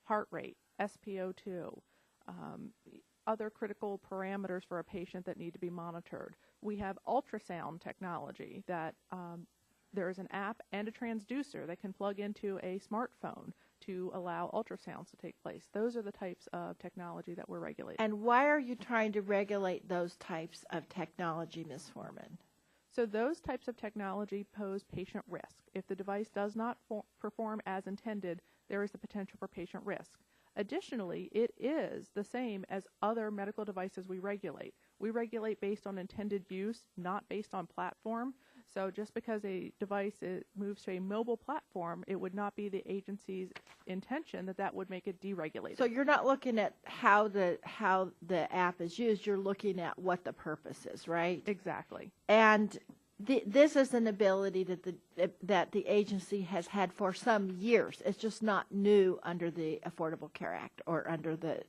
heart rate, SpO2, other critical parameters for a patient that need to be monitored. We have ultrasound technology that there is an app and a transducer that can plug into a smartphone to allow ultrasounds to take place. Those are the types of technology that we're regulating. And why are you trying to regulate those types of technology, Ms. Foreman? So those types of technology pose patient risk. If the device does not perform as intended, there is the potential for patient risk. Additionally, it is the same as other medical devices we regulate. We regulate based on intended use, not based on platform. So just because a device moves to a mobile platform, it would not be the agency's intention that would make it deregulated. So you're not looking at how the app is used. You're looking at what the purpose is, right? Exactly. And this is an ability that the agency has had for some years. It's just not new under the Affordable Care Act or under the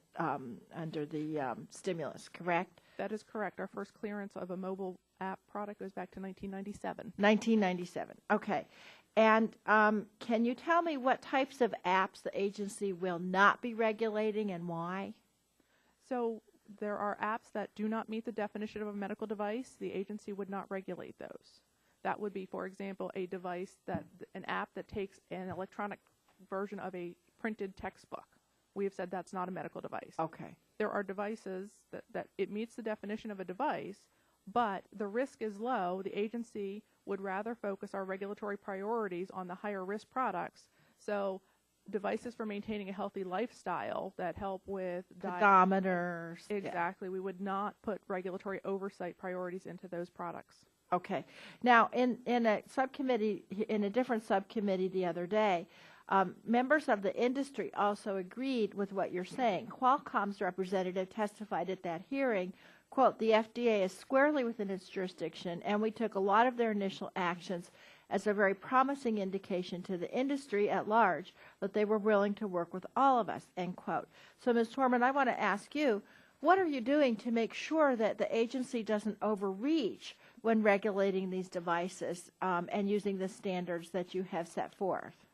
stimulus, correct? That is correct. Our first clearance of a mobile app product goes back to 1997. 1997. Okay. And can you tell me what types of apps the agency will not be regulating and why? So there are apps that do not meet the definition of a medical device. The agency would not regulate those. That would be, for example, an app that takes an electronic version of a printed textbook. We have said that's not a medical device. Okay. There are devices that it meets the definition of a device, but the risk is low. The agency would rather focus our regulatory priorities on the higher risk products. So devices for maintaining a healthy lifestyle that help with pedometers. Exactly. Yeah. We would not put regulatory oversight priorities into those products. Okay. Now, in a different subcommittee the other day, members of the industry also agreed with what you're saying. Qualcomm's representative testified at that hearing, quote, "The FDA is squarely within its jurisdiction, and we took a lot of their initial actions as a very promising indication to the industry at large that they were willing to work with all of us," end quote. So, Ms. Foreman, I want to ask you, what are you doing to make sure that the agency doesn't overreach when regulating these devices and using the standards that you have set forth?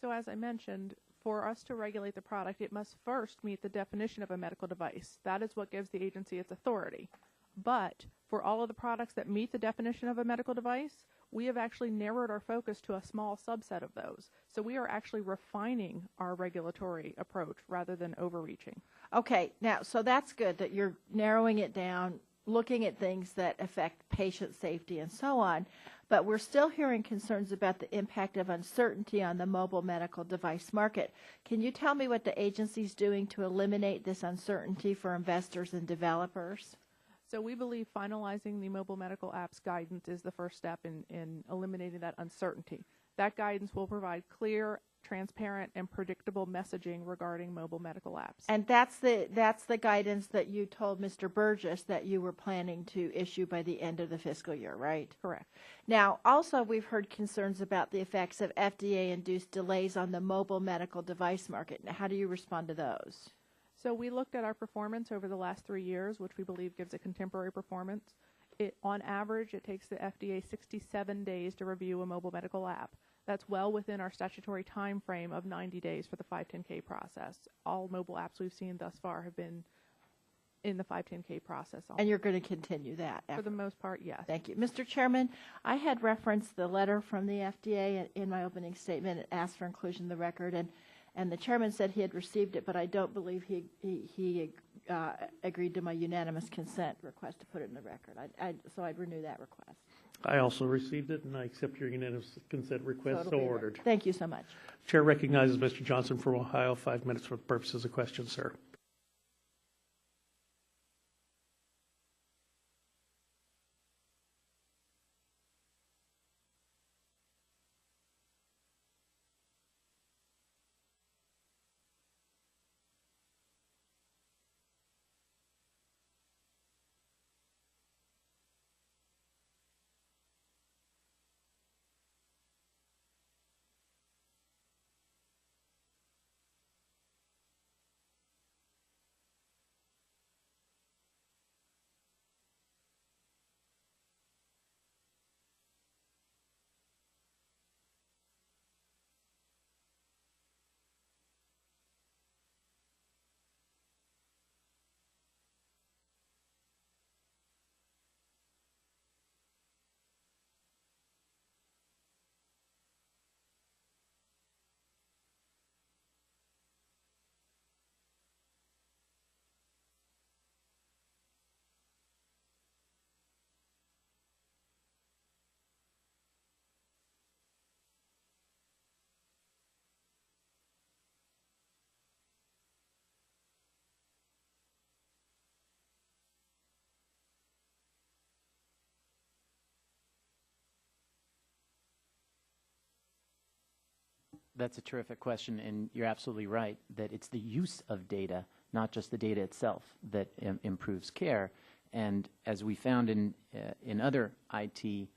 So as I mentioned, for us to regulate the product, it must first meet the definition of a medical device. That is what gives the agency its authority. But for all of the products that meet the definition of a medical device, we have actually narrowed our focus to a small subset of those. So we are actually refining our regulatory approach rather than overreaching. Okay, now, so that's good that you're narrowing it down, looking at things that affect patient safety and so on, but we're still hearing concerns about the impact of uncertainty on the mobile medical device market. Can you tell me what the agency's doing to eliminate this uncertainty for investors and developers? So we believe finalizing the mobile medical apps guidance is the first step in eliminating that uncertainty. That guidance will provide clear, transparent, and predictable messaging regarding mobile medical apps. And that's the guidance that you told Mr. Burgess that you were planning to issue by the end of the fiscal year, right? Correct. Now, also we've heard concerns about the effects of FDA-induced delays on the mobile medical device market. Now, how do you respond to those? So we looked at our performance over the last 3 years, which we believe gives a contemporary performance. On average, it takes the FDA 67 days to review a mobile medical app. That's well within our statutory time frame of 90 days for the 510K process. All mobile apps we've seen thus far have been in the 510K process. And you're going to continue that effort? For the most part, yes. Thank you. Mr. Chairman, I had referenced the letter from the FDA in my opening statement. It asked for inclusion in the record, and the chairman said he had received it, but I don't believe he agreed to my unanimous consent request to put it in the record. So I'd renew that request. I also received it, and I accept your unanimous consent request, so ordered. Thank you so much. Chair recognizes Mr. Johnson from Ohio, 5 minutes for the purposes of questions, sir. That's a terrific question, and you're absolutely right that it's the use of data, not just the data itself, that improves care. And as we found in other IT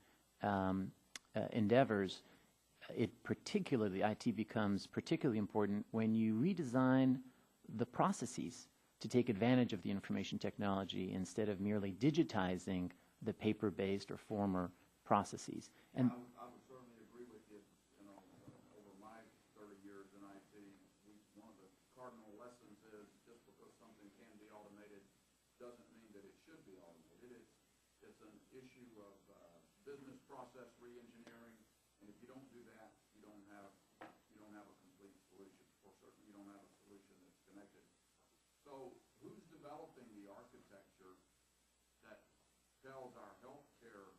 endeavors, IT becomes particularly important when you redesign the processes to take advantage of the information technology instead of merely digitizing the paper-based or former processes. And I would certainly agree with you. You know, over my 30 years in IT, one of the cardinal lessons is just because something can be automated doesn't mean that it should be automated. It's an issue of business process re-engineering, and if you don't do that, you don't have a complete solution, or certainly you don't have a solution that's connected. So who's developing the architecture that tells our healthcare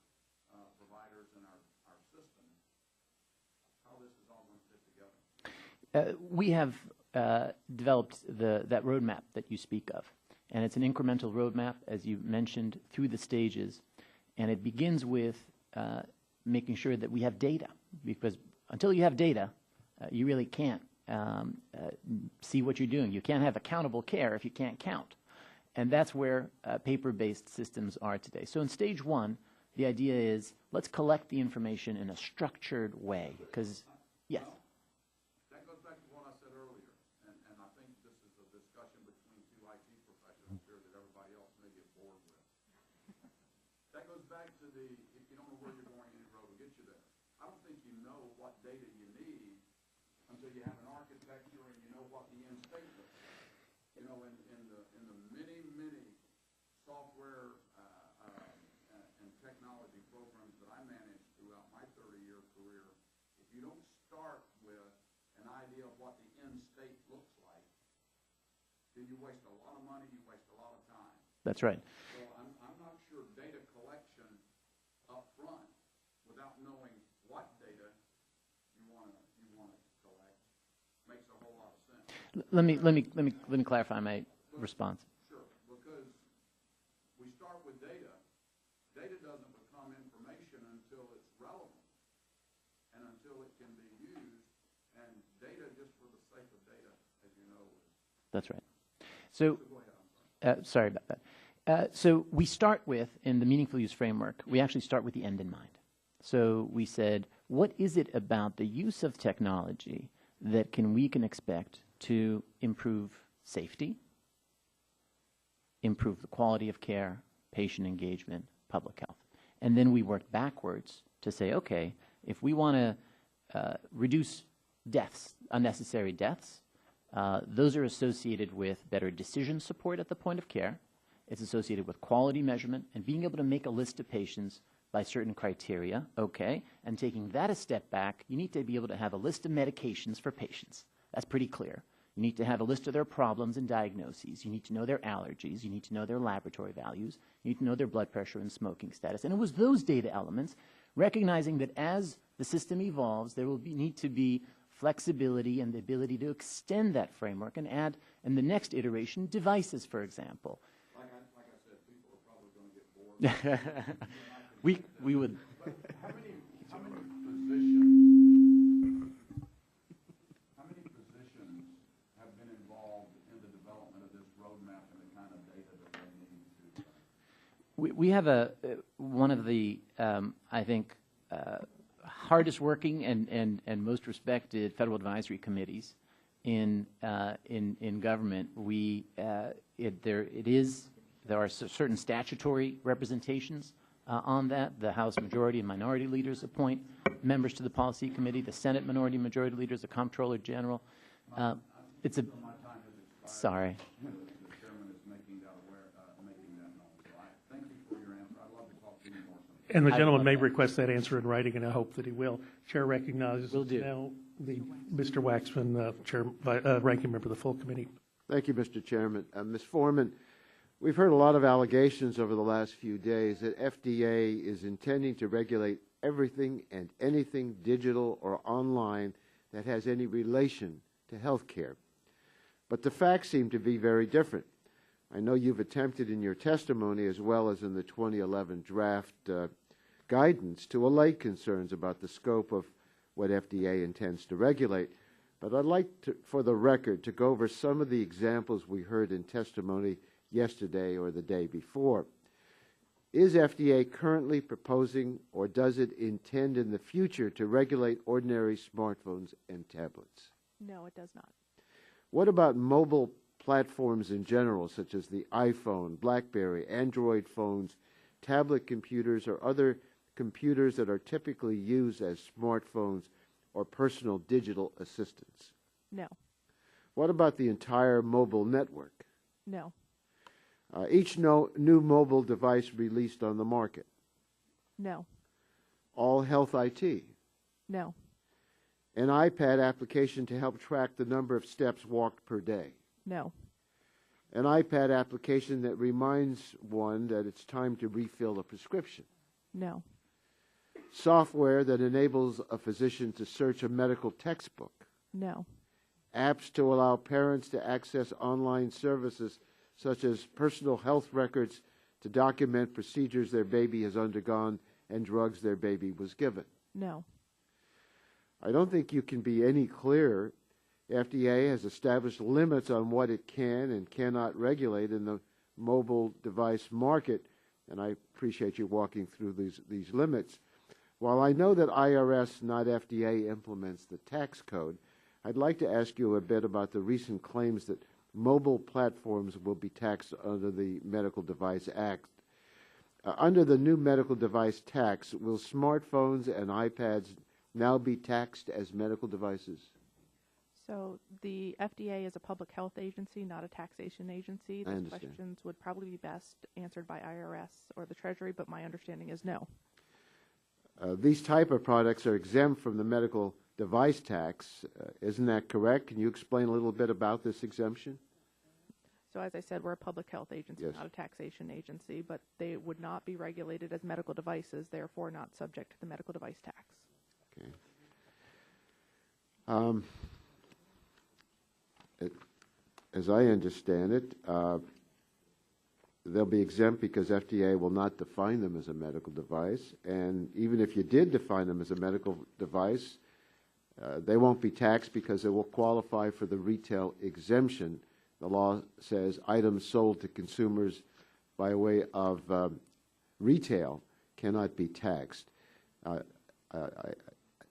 providers and our system how this is all going to fit together? We have developed that roadmap that you speak of, and it's an incremental roadmap, as you mentioned, through the stages, and it begins with making sure that we have data, because until you have data, you really can't see what you're doing. You can't have accountable care if you can't count. And that's where paper-based systems are today. So in stage one, the idea is let's collect the information in a structured way. Because, yes. That goes back to what I said earlier, and I think this is a discussion between two IT professionals here that everybody else may get bored with. That goes back to if you don't know where you're going, any road will get you there. I don't think you know what data you need until you have an architecture and you know what the end state looks like. You know, in the many software and technology programs that I managed throughout my 30-year career, if you don't start with an idea of what the end state looks like, then you waste a lot of money, you waste a lot of time. That's right. So I'm not sure data collection up front without knowing what data you want to collect makes a whole lot of sense. Let me clarify my response. Sure, because we start with data. Data doesn't become information until it's relevant and until it can be used. And data, just for the sake of data, as you know, is. That's right. So, Go ahead, I'm sorry. sorry about that. So we start with, in the meaningful use framework, we actually start with the end in mind. So we said, what is it about the use of technology that we can expect to improve safety, improve the quality of care, patient engagement, public health? And then we work backwards to say, okay, if we want to reduce deaths, unnecessary deaths, those are associated with better decision support at the point of care. It's associated with quality measurement and being able to make a list of patients by certain criteria, okay? And taking that a step back, you need to be able to have a list of medications for patients. That's pretty clear. You need to have a list of their problems and diagnoses. You need to know their allergies. You need to know their laboratory values. You need to know their blood pressure and smoking status. And it was those data elements, recognizing that as the system evolves, there will need to be flexibility and the ability to extend that framework and add, in the next iteration, devices, for example. Like I said, people are probably going to get bored. we would. How many positions have been involved in the development of this roadmap and the kind of data that they need to? We have one of the, I think, hardest working and most respected federal advisory committees in government. There are certain statutory representations on that. The House majority and minority leaders appoint members to the policy committee. The Senate minority and majority leaders, the comptroller general. It's a. Sorry. The chairman is making that known. So thank you for your answer. I'd love to talk to you more. And the gentleman may request that answer in writing, and I hope that he will. Chair recognizes Will do. now Mr. Waxman, ranking member of the full committee. Thank you, Mr. Chairman. Ms. Foreman, we've heard a lot of allegations over the last few days that FDA is intending to regulate everything and anything digital or online that has any relation to health care. But the facts seem to be very different. I know you've attempted in your testimony, as well as in the 2011 draft guidance, to allay concerns about the scope of what FDA intends to regulate. but I'd like to, for the record, to go over some of the examples we heard in testimony yesterday or the day before. Is FDA currently proposing, or does it intend in the future, to regulate ordinary smartphones and tablets? No, it does not. What about mobile platforms in general, such as the iPhone, BlackBerry, Android phones, tablet computers, or other computers that are typically used as smartphones or personal digital assistants? No. What about the entire mobile network? No. Each new mobile device released on the market? No. All health IT? No. An iPad application to help track the number of steps walked per day? No. An iPad application that reminds one that it's time to refill a prescription? No. Software that enables a physician to search a medical textbook? No. Apps to allow parents to access online services such as personal health records to document procedures their baby has undergone and drugs their baby was given? No. I don't think you can be any clearer. FDA has established limits on what it can and cannot regulate in the mobile device market, and I appreciate you walking through these limits. While I know that IRS, not FDA, implements the tax code, I'd like to ask you a bit about the recent claims that mobile platforms will be taxed under the Medical Device Act. Under the new medical device tax, will smartphones and iPads now be taxed as medical devices? So the FDA is a public health agency, not a taxation agency. I Those understand. questions would probably be best answered by IRS or the Treasury, but my understanding is no. These type of products are exempt from the medical device tax. Isn't that correct? Can you explain a little bit about this exemption? So as I said, we're a public health agency, Yes. not a taxation agency, but they would not be regulated as medical devices, therefore not subject to the medical device tax. Okay. As I understand it, they'll be exempt because FDA will not define them as a medical device. And even if you did define them as a medical device, they won't be taxed because they will qualify for the retail exemption. The law says items sold to consumers by way of retail cannot be taxed.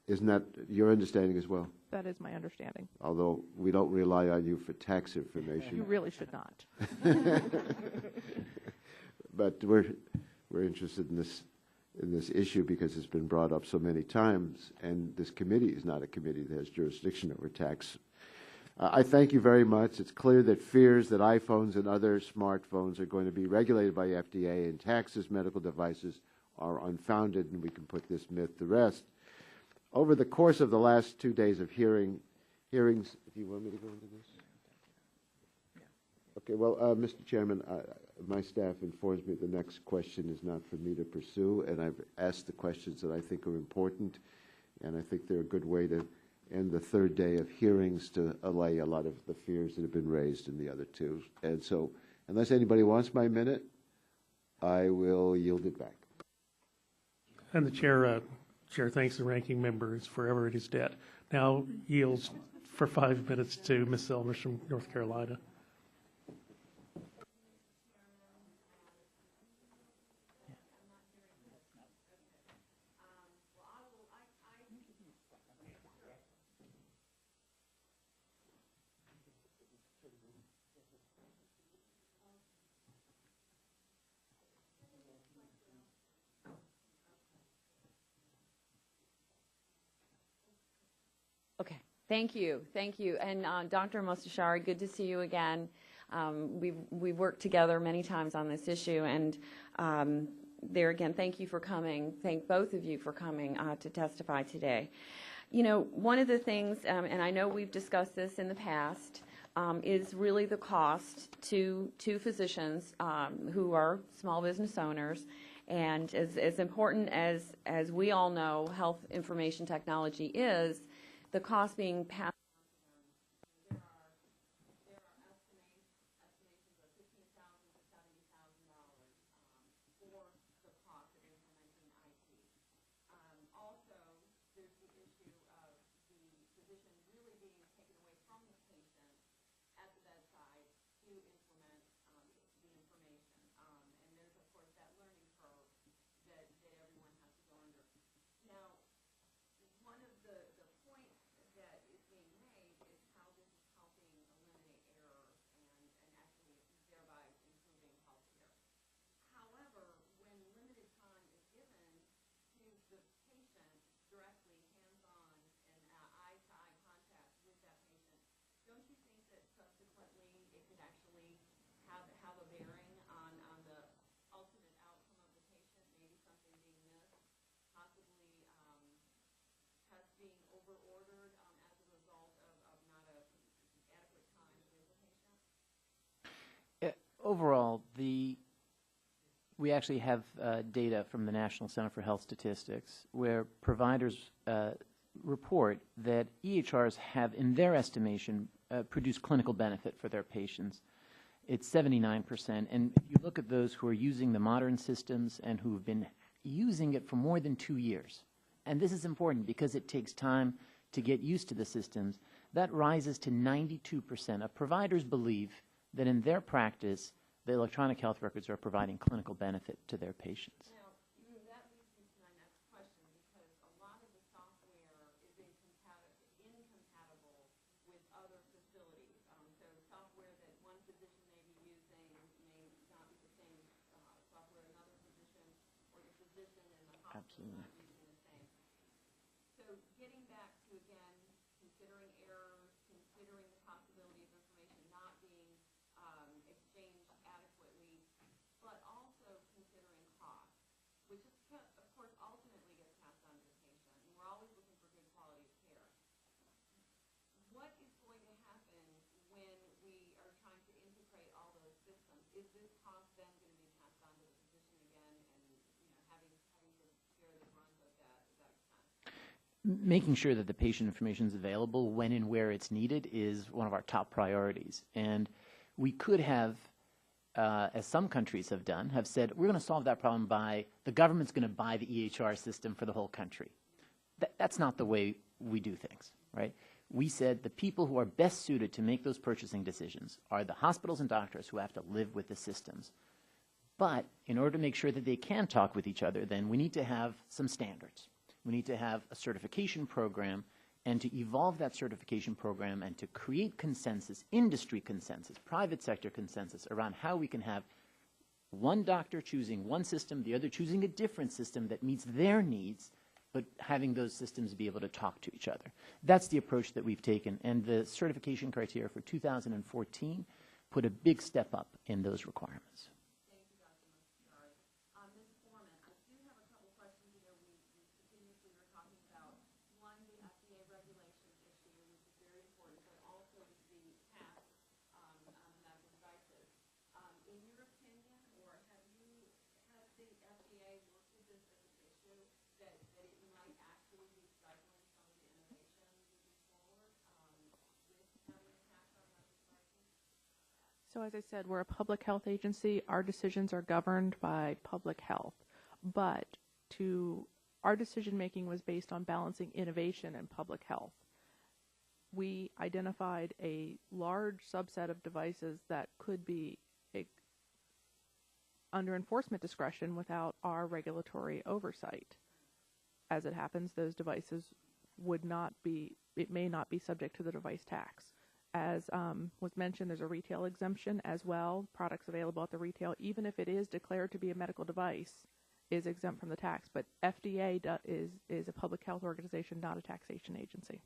Isn't that your understanding as well? That is my understanding. Although we don't rely on you for tax You information. really should not. But we're interested in this issue because it's been brought up so many times, and this committee is not a committee that has jurisdiction over tax. I thank you very much. It's clear that fears that iPhones and other smartphones are going to be regulated by FDA and taxed as medical devices are unfounded, and we can put this myth to rest. Over the course of the last 2 days of hearings, do you want me to go into this? Okay, well, Mr. Chairman, my staff informs me the next question is not for me to pursue, and I've asked the questions that I think are important, and I think they're a good way to end the third day of hearings to allay a lot of the fears that have been raised in the other two. And so, unless anybody wants my minute, I will yield it back. And the chair thanks the ranking member. Is forever at his debt. Now yields for 5 minutes to Ms. Elmers from North Carolina. Okay, thank you, and Dr. Mostashari, good to see you again. We've worked together many times on this issue, and there again, thank you for coming. Thank both of you for coming to testify today. You know, one of the things, and I know we've discussed this in the past, is really the cost to physicians who are small business owners. And as important as we all know health information technology is, the cost being passed on to them, there are estimations of $15,000 to $70,000 for the cost of implementing IT. Also, there's the issue of the physician really being taken over-ordered as a result of not a adequate time with the patient? Overall, we actually have data from the National Center for Health Statistics where providers report that EHRs have, in their estimation, produced clinical benefit for their patients. It's 79%. And if you look at those who are using the modern systems and who have been using it for more than 2 years, and this is important because it takes time to get used to the systems, that rises to 92% of providers believe that in their practice, the electronic health records are providing clinical benefit to their patients. Now, that leads me to my next question, because a lot of the software is incompatible with other facilities. So software that one physician may be using may not be the same software another physician, or the physician and the hospital not using the same. So getting back to, again, considering errors, considering the possibility of information not being exchanged adequately, but also considering cost, which is, of course, ultimately gets passed on to the patient. And we're always looking for good quality of care. What is going to happen when we are trying to integrate all those systems? Is this cost then going to be passed on to the physician again, and having to bear the brunt of that expense? Making sure that the patient information is available when and where it's needed is one of our top priorities. And we could have, as some countries have done, have said, we're going to solve that problem by the government's going to buy the EHR system for the whole country. That's not the way we do things, right? We said the people who are best suited to make those purchasing decisions are the hospitals and doctors who have to live with the systems. But in order to make sure that they can talk with each other, then we need to have some standards. We need to have a certification program, and to evolve that certification program and to create consensus, industry consensus, private sector consensus around how we can have one doctor choosing one system, the other choosing a different system that meets their needs, but having those systems be able to talk to each other. That's the approach that we've taken, and the certification criteria for 2014 put a big step up in those requirements. Thank you, Dr. Mastashari. Ms. Foreman, I do have a couple questions. We continuously were talking about, one, the FDA regulations issue, which is very important, but also the tax on medical devices. In your opinion, or has the FDA looked at this as an issue that it might actually be stifling some of the innovation moving forward with having a tax on medical devices? So as I said, we're a public health agency. Our decisions are governed by public health. But our decision-making was based on balancing innovation and public health. We identified a large subset of devices that could be under enforcement discretion without our regulatory oversight. As it happens, those devices may not be subject to the device tax. As was mentioned, there's a retail exemption as well. Products available at the retail, even if it is declared to be a medical device, is exempt from the tax. But FDA is a public health organization, not a taxation agency.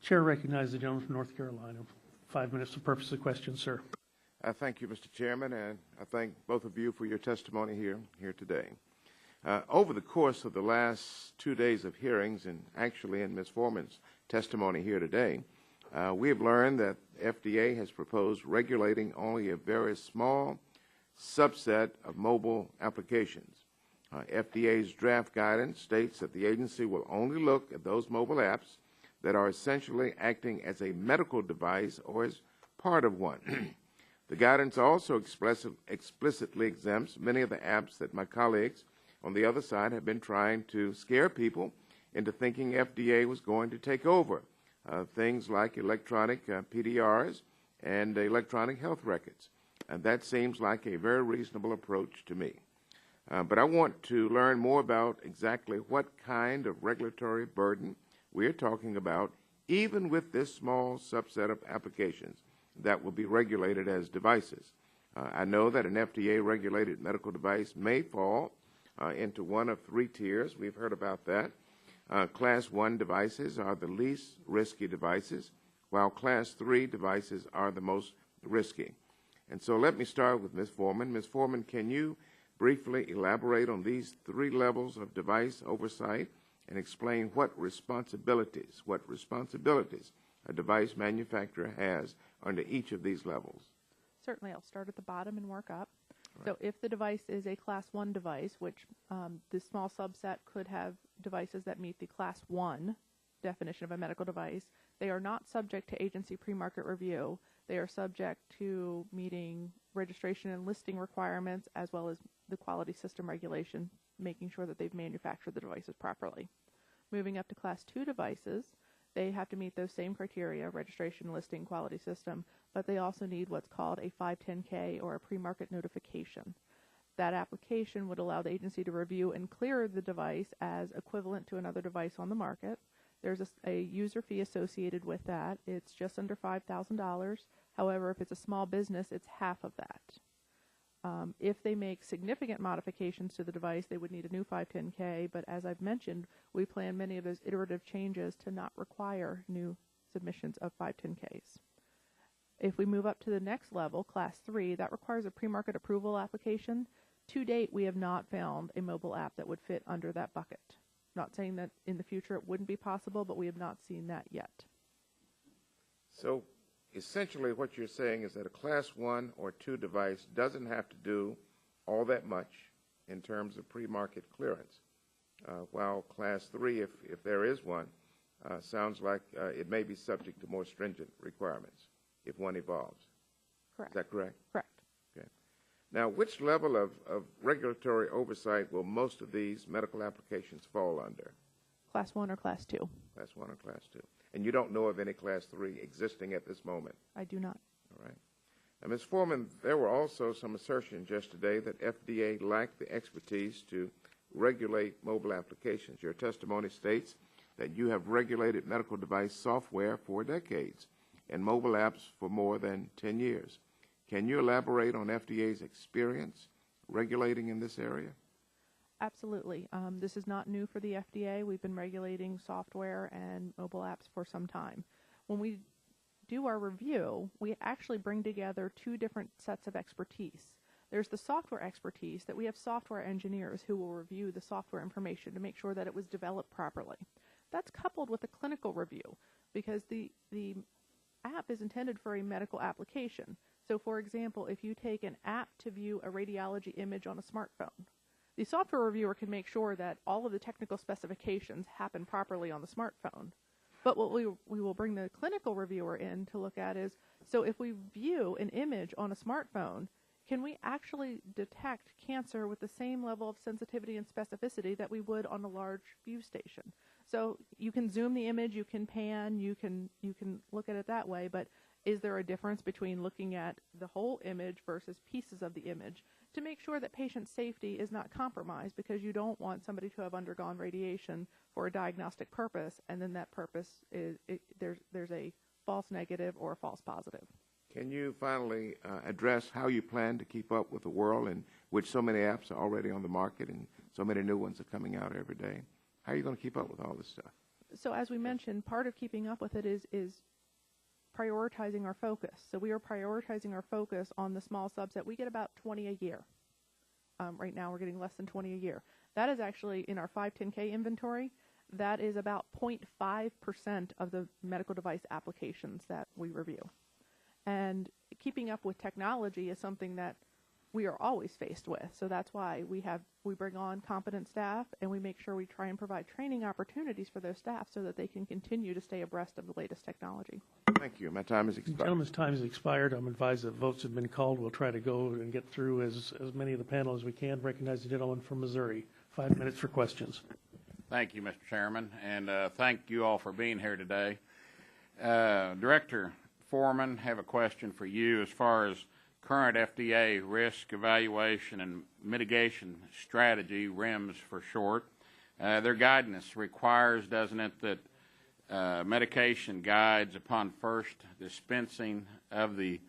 Chair recognizes the gentleman from North Carolina. 5 minutes for purpose of question, sir. Thank you, Mr. Chairman, and I thank both of you for your testimony here today. Over the course of the last 2 days of hearings, and actually in Ms. Foreman's testimony here today, we have learned that FDA has proposed regulating only a very small subset of mobile applications. FDA's draft guidance states that the agency will only look at those mobile apps that are essentially acting as a medical device or as part of one. The guidance also explicitly exempts many of the apps that my colleagues on the other side have been trying to scare people into thinking FDA was going to take over, things like electronic PDRs and electronic health records. And that seems like a very reasonable approach to me. But I want to learn more about exactly what kind of regulatory burden we're talking about, even with this small subset of applications that will be regulated as devices. I know that an FDA-regulated medical device may fall into one of 3 tiers. We've heard about that. Class 1 devices are the least risky devices, while Class 3 devices are the most risky. And so let me start with Ms. Foreman. Ms. Foreman, can you briefly elaborate on these 3 levels of device oversight and explain what responsibilities a device manufacturer has under each of these levels? Certainly, I'll start at the bottom and work up. Right. So if the device is a Class 1 device, which the small subset could have devices that meet the Class 1 definition of a medical device, they are not subject to agency pre-market review. They are subject to meeting registration and listing requirements as well as the quality system regulation, making sure that they've manufactured the devices properly. Moving up to Class 2 devices, they have to meet those same criteria, registration, listing, quality system, but they also need what's called a 510K or a pre-market notification. That application would allow the agency to review and clear the device as equivalent to another device on the market. There's a user fee associated with that. It's just under $5,000. However, if it's a small business, it's half of that. If they make significant modifications to the device, they would need a new 510K, but as I've mentioned, we plan many of those iterative changes to not require new submissions of 510Ks. If we move up to the next level, Class 3, that requires a pre-market approval application. To date, we have not found a mobile app that would fit under that bucket. Not saying that in the future it wouldn't be possible, but we have not seen that yet. So essentially what you're saying is that a Class 1 or 2 device doesn't have to do all that much in terms of pre-market clearance, while Class 3, if there is one, sounds like it may be subject to more stringent requirements if one evolves. Correct. Is that correct? Correct. Okay. Now, which level of regulatory oversight will most of these medical applications fall under? Class 1 or Class 2? Class 1 or Class 2. And you don't know of any Class 3 existing at this moment? I do not. All right. Now, Ms. Foreman, there were also some assertions yesterday that FDA lacked the expertise to regulate mobile applications. Your testimony states that you have regulated medical device software for decades and mobile apps for more than 10 years. Can you elaborate on FDA's experience regulating in this area? Absolutely. This is not new for the FDA. We've been regulating software and mobile apps for some time. When we do our review, we actually bring together two different sets of expertise. There's the software expertise that we have software engineers who will review the software information to make sure that it was developed properly. That's coupled with a clinical review because the app is intended for a medical application. So, for example, if you take an app to view a radiology image on a smartphone, the software reviewer can make sure that all of the technical specifications happen properly on the smartphone. But what we will bring the clinical reviewer in to look at is, so if we view an image on a smartphone, can we actually detect cancer with the same level of sensitivity and specificity that we would on a large view station? So you can zoom the image, you can pan, you can look at it that way, but is there a difference between looking at the whole image versus pieces of the image to make sure that patient safety is not compromised, because you don't want somebody to have undergone radiation for a diagnostic purpose and then that purpose is there's a false negative or a false positive. Can you finally address how you plan to keep up with the world in which so many apps are already on the market and so many new ones are coming out every day? How are you going to keep up with all this stuff? So as we mentioned, part of keeping up with it is prioritizing our focus. So we are prioritizing our focus on the small subset. We get about 20 a year. Right now we're getting less than 20 a year. That is actually in our 510K inventory. That is about 0.5% of the medical device applications that we review. And keeping up with technology is something that we are always faced with. So that's why we bring on competent staff, and we make sure we try and provide training opportunities for those staff so that they can continue to stay abreast of the latest technology. Thank you. My time has expired. Gentlemen's time has expired. I'm advised that votes have been called. We'll try to go and get through as many of the panel as we can. Recognize the gentleman from Missouri. 5 minutes for questions. Thank you, Mr. Chairman, and thank you all for being here today. Director Foreman, have a question for you as far as current FDA risk evaluation and mitigation strategy, REMS for short. Their guidance requires, doesn't it, that medication guides upon first dispensing of the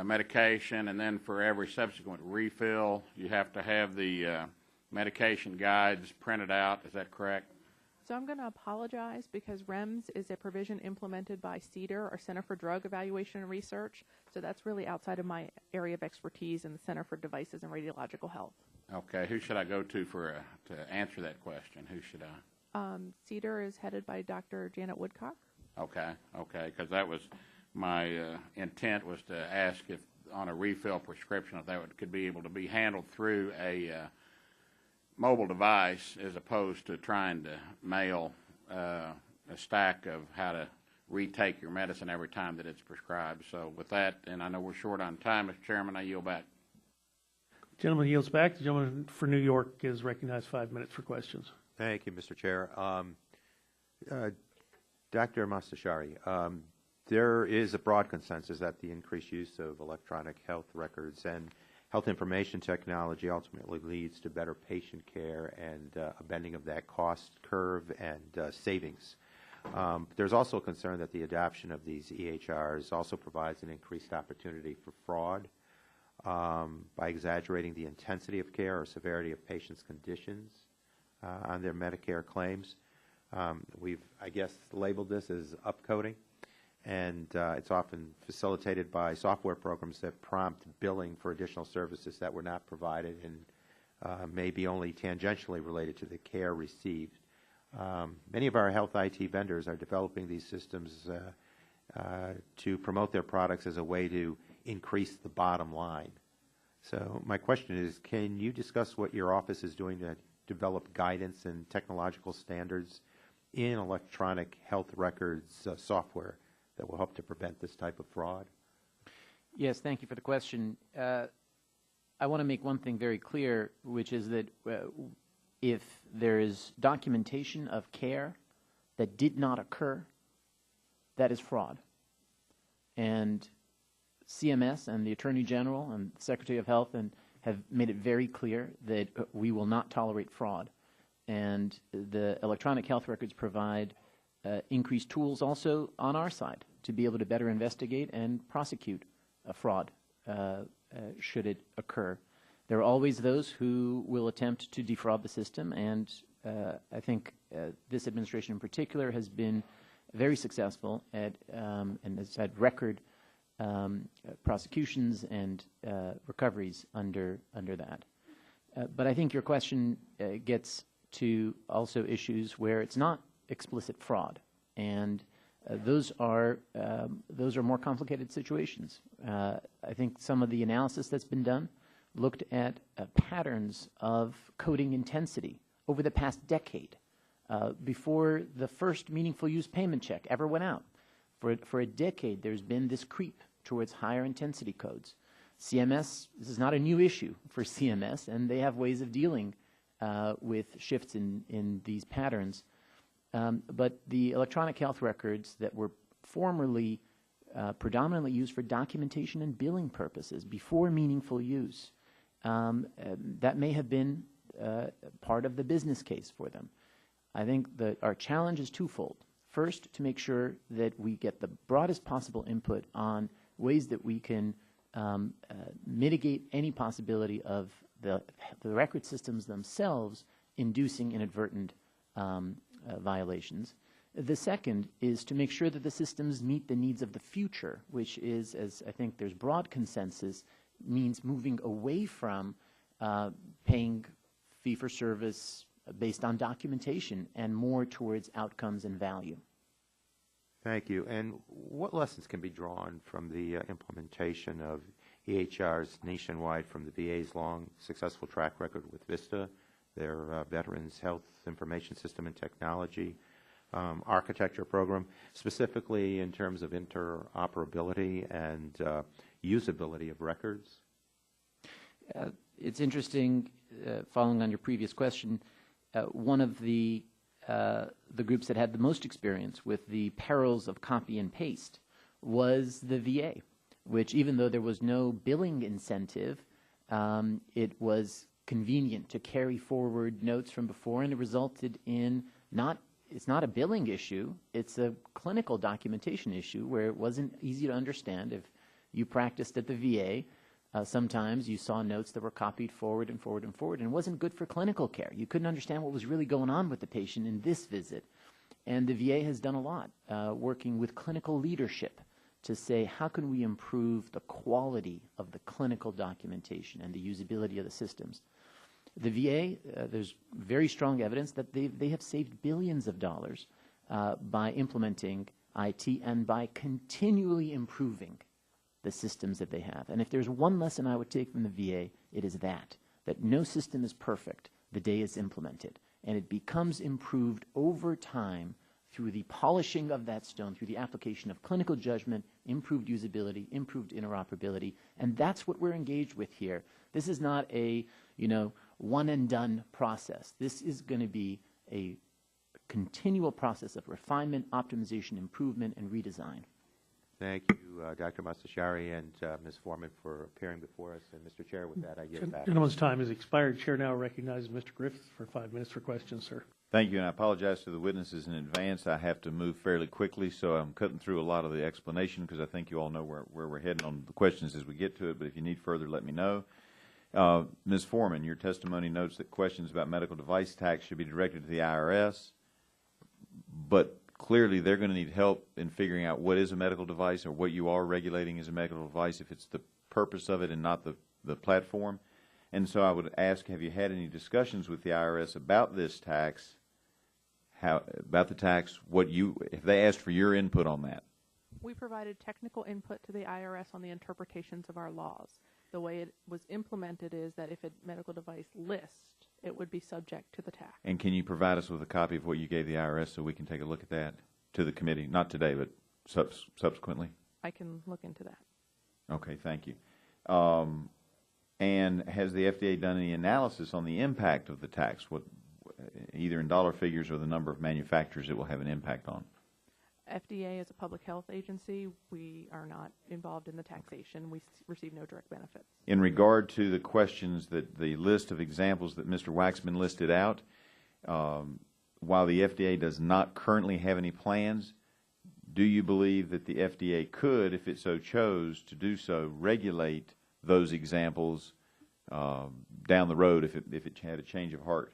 medication, and then for every subsequent refill, you have to have the medication guides printed out. Is that correct? So I'm going to apologize because REMS is a provision implemented by Cdrh, our Center for Drug Evaluation and Research. So that's really outside of my area of expertise in the Center for Devices and Radiological Health. Okay. Who should I go to to answer that question? Who should I? Cdrh is headed by Dr. Janet Woodcock. Okay, because that was my intent, was to ask if on a refill prescription, if that could be able to be handled through a mobile device as opposed to trying to mail a stack of how to retake your medicine every time that it's prescribed. So with that, and I know we're short on time, Mr. Chairman, I yield back. Gentleman yields back. The gentleman for New York is recognized 5 minutes for questions. Thank you, Mr. Chair. Dr. Mastashari, there is a broad consensus that the increased use of electronic health records and health information technology ultimately leads to better patient care and a bending of that cost curve and savings. There's also a concern that the adoption of these EHRs also provides an increased opportunity for fraud by exaggerating the intensity of care or severity of patients' conditions on their Medicare claims. We've, I guess, labeled this as upcoding, and it's often facilitated by software programs that prompt billing for additional services that were not provided and may be only tangentially related to the care received. Many of our health IT vendors are developing these systems to promote their products as a way to increase the bottom line. So my question is, can you discuss what your office is doing to develop guidance and technological standards in electronic health records software that will help to prevent this type of fraud? Yes, thank you for the question. I want to make one thing very clear, which is that if there is documentation of care that did not occur, that is fraud. And CMS and the Attorney General and the Secretary of Health have made it very clear that we will not tolerate fraud. And the electronic health records provide increased tools also on our side to be able to better investigate and prosecute a fraud should it occur. There are always those who will attempt to defraud the system, and I think this administration in particular has been very successful at and has had record prosecutions and recoveries under that. But I think your question gets to also issues where it's not explicit fraud, and those are more complicated situations. I think some of the analysis that's been done looked at patterns of coding intensity over the past decade. Before the first meaningful use payment check ever went out, for a decade there's been this creep towards higher intensity codes. CMS, this is not a new issue for CMS, and they have ways of dealing with shifts in these patterns. But the electronic health records that were formerly predominantly used for documentation and billing purposes before meaningful use, that may have been part of the business case for them. I think that our challenge is twofold. First, to make sure that we get the broadest possible input on ways that we can mitigate any possibility of the record systems themselves inducing inadvertent violations. The second is to make sure that the systems meet the needs of the future, which is, as I think there's broad consensus, means moving away from paying fee-for-service based on documentation and more towards outcomes and value. Thank you. And what lessons can be drawn from the implementation of EHRs nationwide from the VA's long successful track record with VISTA, their Veterans Health Information System and Technology architecture program, specifically in terms of interoperability and usability of records? It's interesting, following on your previous question, one of the groups that had the most experience with the perils of copy and paste was the VA, which even though there was no billing incentive, it was convenient to carry forward notes from before, and it resulted in it's not a billing issue, it's a clinical documentation issue where it wasn't easy to understand. If you practiced at the VA, sometimes you saw notes that were copied forward and forward and forward, and it wasn't good for clinical care. You couldn't understand what was really going on with the patient in this visit. And the VA has done a lot, working with clinical leadership to say, how can we improve the quality of the clinical documentation and the usability of the systems? The VA, there's very strong evidence that they have saved billions of dollars by implementing IT and by continually improving the systems that they have. And if there's one lesson I would take from the VA, it is that no system is perfect the day it's implemented. And it becomes improved over time through the polishing of that stone, through the application of clinical judgment, improved usability, improved interoperability, and that's what we're engaged with here. This is not a, one and done process. This is going to be a continual process of refinement, optimization, improvement, and redesign. Thank you, Dr. Mastashari and Ms. Foreman, for appearing before us. And Mr. Chair, with that, I give it back. Gentleman's time has expired. Chair now recognizes Mr. Griffith for 5 minutes for questions, sir. Thank you, and I apologize to the witnesses in advance. I have to move fairly quickly, so I'm cutting through a lot of the explanation because I think you all know where we're heading on the questions as we get to it, but if you need further, let me know. Ms. Foreman, your testimony notes that questions about medical device tax should be directed to the IRS, but clearly they're going to need help in figuring out what is a medical device or what you are regulating as a medical device if it's the purpose of it and not the platform. And so I would ask, have you had any discussions with the IRS about this tax, about the tax, if they asked for your input on that? We provided technical input to the IRS on the interpretations of our laws. The way it was implemented is that if a medical device lists, it would be subject to the tax. And can you provide us with a copy of what you gave the IRS so we can take a look at that to the committee? Not today, but subsequently? I can look into that. Okay, thank you. And has the FDA done any analysis on the impact of the tax, either in dollar figures or the number of manufacturers it will have an impact on? FDA is a public health agency. We are not involved in the taxation. We receive no direct benefits. In regard to the questions the list of examples that Mr. Waxman listed out, while the FDA does not currently have any plans, do you believe that the FDA could, if it so chose to do so, regulate those examples down the road if it had a change of heart?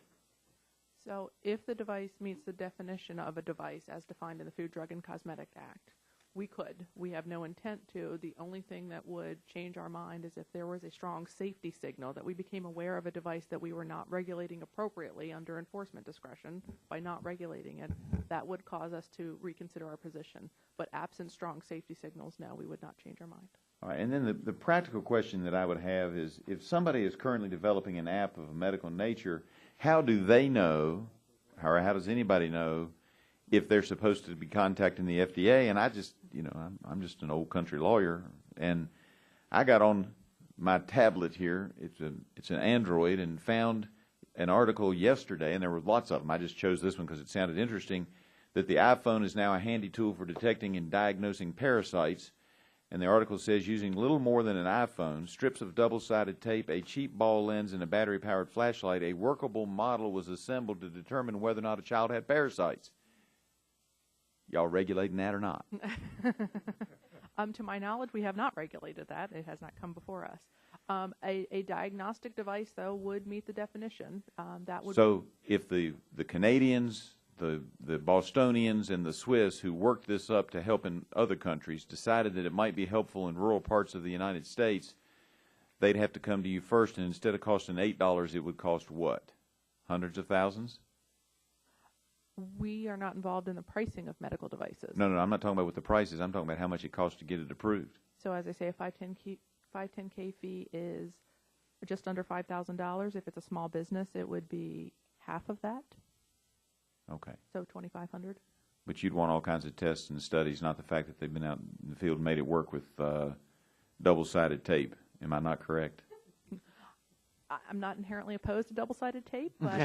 So if the device meets the definition of a device as defined in the Food, Drug, and Cosmetic Act, we could. We have no intent to. The only thing that would change our mind is if there was a strong safety signal that we became aware of a device that we were not regulating appropriately under enforcement discretion by not regulating it. That would cause us to reconsider our position. But absent strong safety signals, no, we would not change our mind. All right, and then the practical question that I would have is, if somebody is currently developing an app of a medical nature, how do they know, or how does anybody know, if they're supposed to be contacting the FDA? And I just, I'm just an old country lawyer, and I got on my tablet here, it's an Android, and found an article yesterday, and there were lots of them. I just chose this one because it sounded interesting, that the iPhone is now a handy tool for detecting and diagnosing parasites. And the article says, using little more than an iPhone, strips of double-sided tape, a cheap ball lens, and a battery-powered flashlight, a workable model was assembled to determine whether or not a child had parasites. Y'all regulating that or not? To my knowledge, we have not regulated that. It has not come before us. A diagnostic device, though, would meet the definition. So if the Canadians, the Bostonians, and the Swiss who worked this up to help in other countries decided that it might be helpful in rural parts of the United States, they'd have to come to you first, and instead of costing $8, it would cost what? Hundreds of thousands? We are not involved in the pricing of medical devices. No, I'm not talking about what the price is. I'm talking about how much it costs to get it approved. So as I say, a 510K fee is just under $5,000. If it's a small business, it would be half of that. Okay. So $2,500. But you'd want all kinds of tests and studies, not the fact that they've been out in the field and made it work with double-sided tape. Am I not correct? I'm not inherently opposed to double-sided tape, but...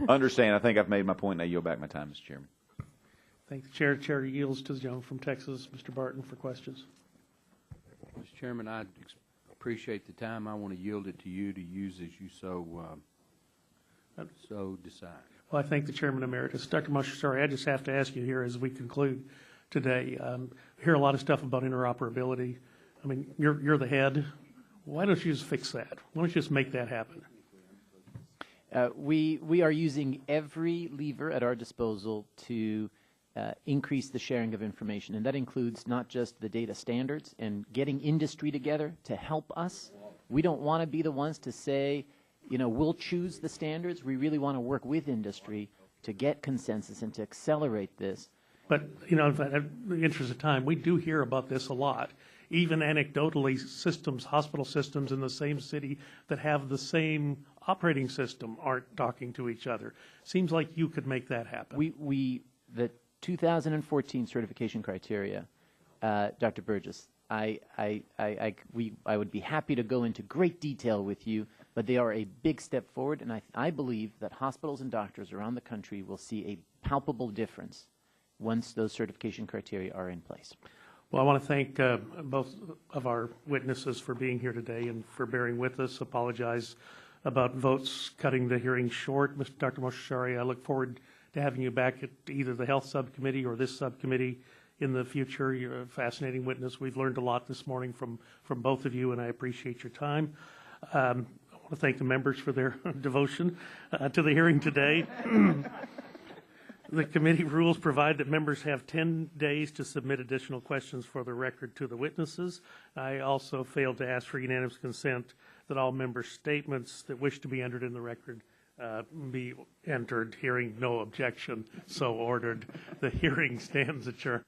Understand. I think I've made my point. Now yield back my time, Mr. Chairman. Thank the chair. Chair yields to the gentleman from Texas, Mr. Barton, for questions. Mr. Chairman, I appreciate the time. I want to yield it to you to use as you so decide. Well, I thank the Chairman Emeritus. Dr. Mastashari, I just have to ask you here as we conclude today. I hear a lot of stuff about interoperability. I mean, you're the head. Why don't you just fix that? Why don't you just make that happen? We are using every lever at our disposal to increase the sharing of information, and that includes not just the data standards and getting industry together to help us. We don't want to be the ones to say, we'll choose the standards. We really want to work with industry to get consensus and to accelerate this. But, in the interest of time, we do hear about this a lot. Even anecdotally, hospital systems in the same city that have the same operating system aren't talking to each other. Seems like you could make that happen. The 2014 certification criteria, Dr. Burgess, I would be happy to go into great detail with you, but they are a big step forward, and I believe that hospitals and doctors around the country will see a palpable difference once those certification criteria are in place. Well, I want to thank both of our witnesses for being here today and for bearing with us. Apologize about votes cutting the hearing short. Dr. Mostashari, I look forward to having you back at either the Health Subcommittee or this subcommittee in the future. You're a fascinating witness. We've learned a lot this morning from both of you, and I appreciate your time. I want to thank the members for their devotion to the hearing today. The committee rules provide that members have 10 days to submit additional questions for the record to the witnesses. I also failed to ask for unanimous consent that all member statements that wish to be entered in the record be entered. Hearing no objection, so ordered. The hearing stands adjourned.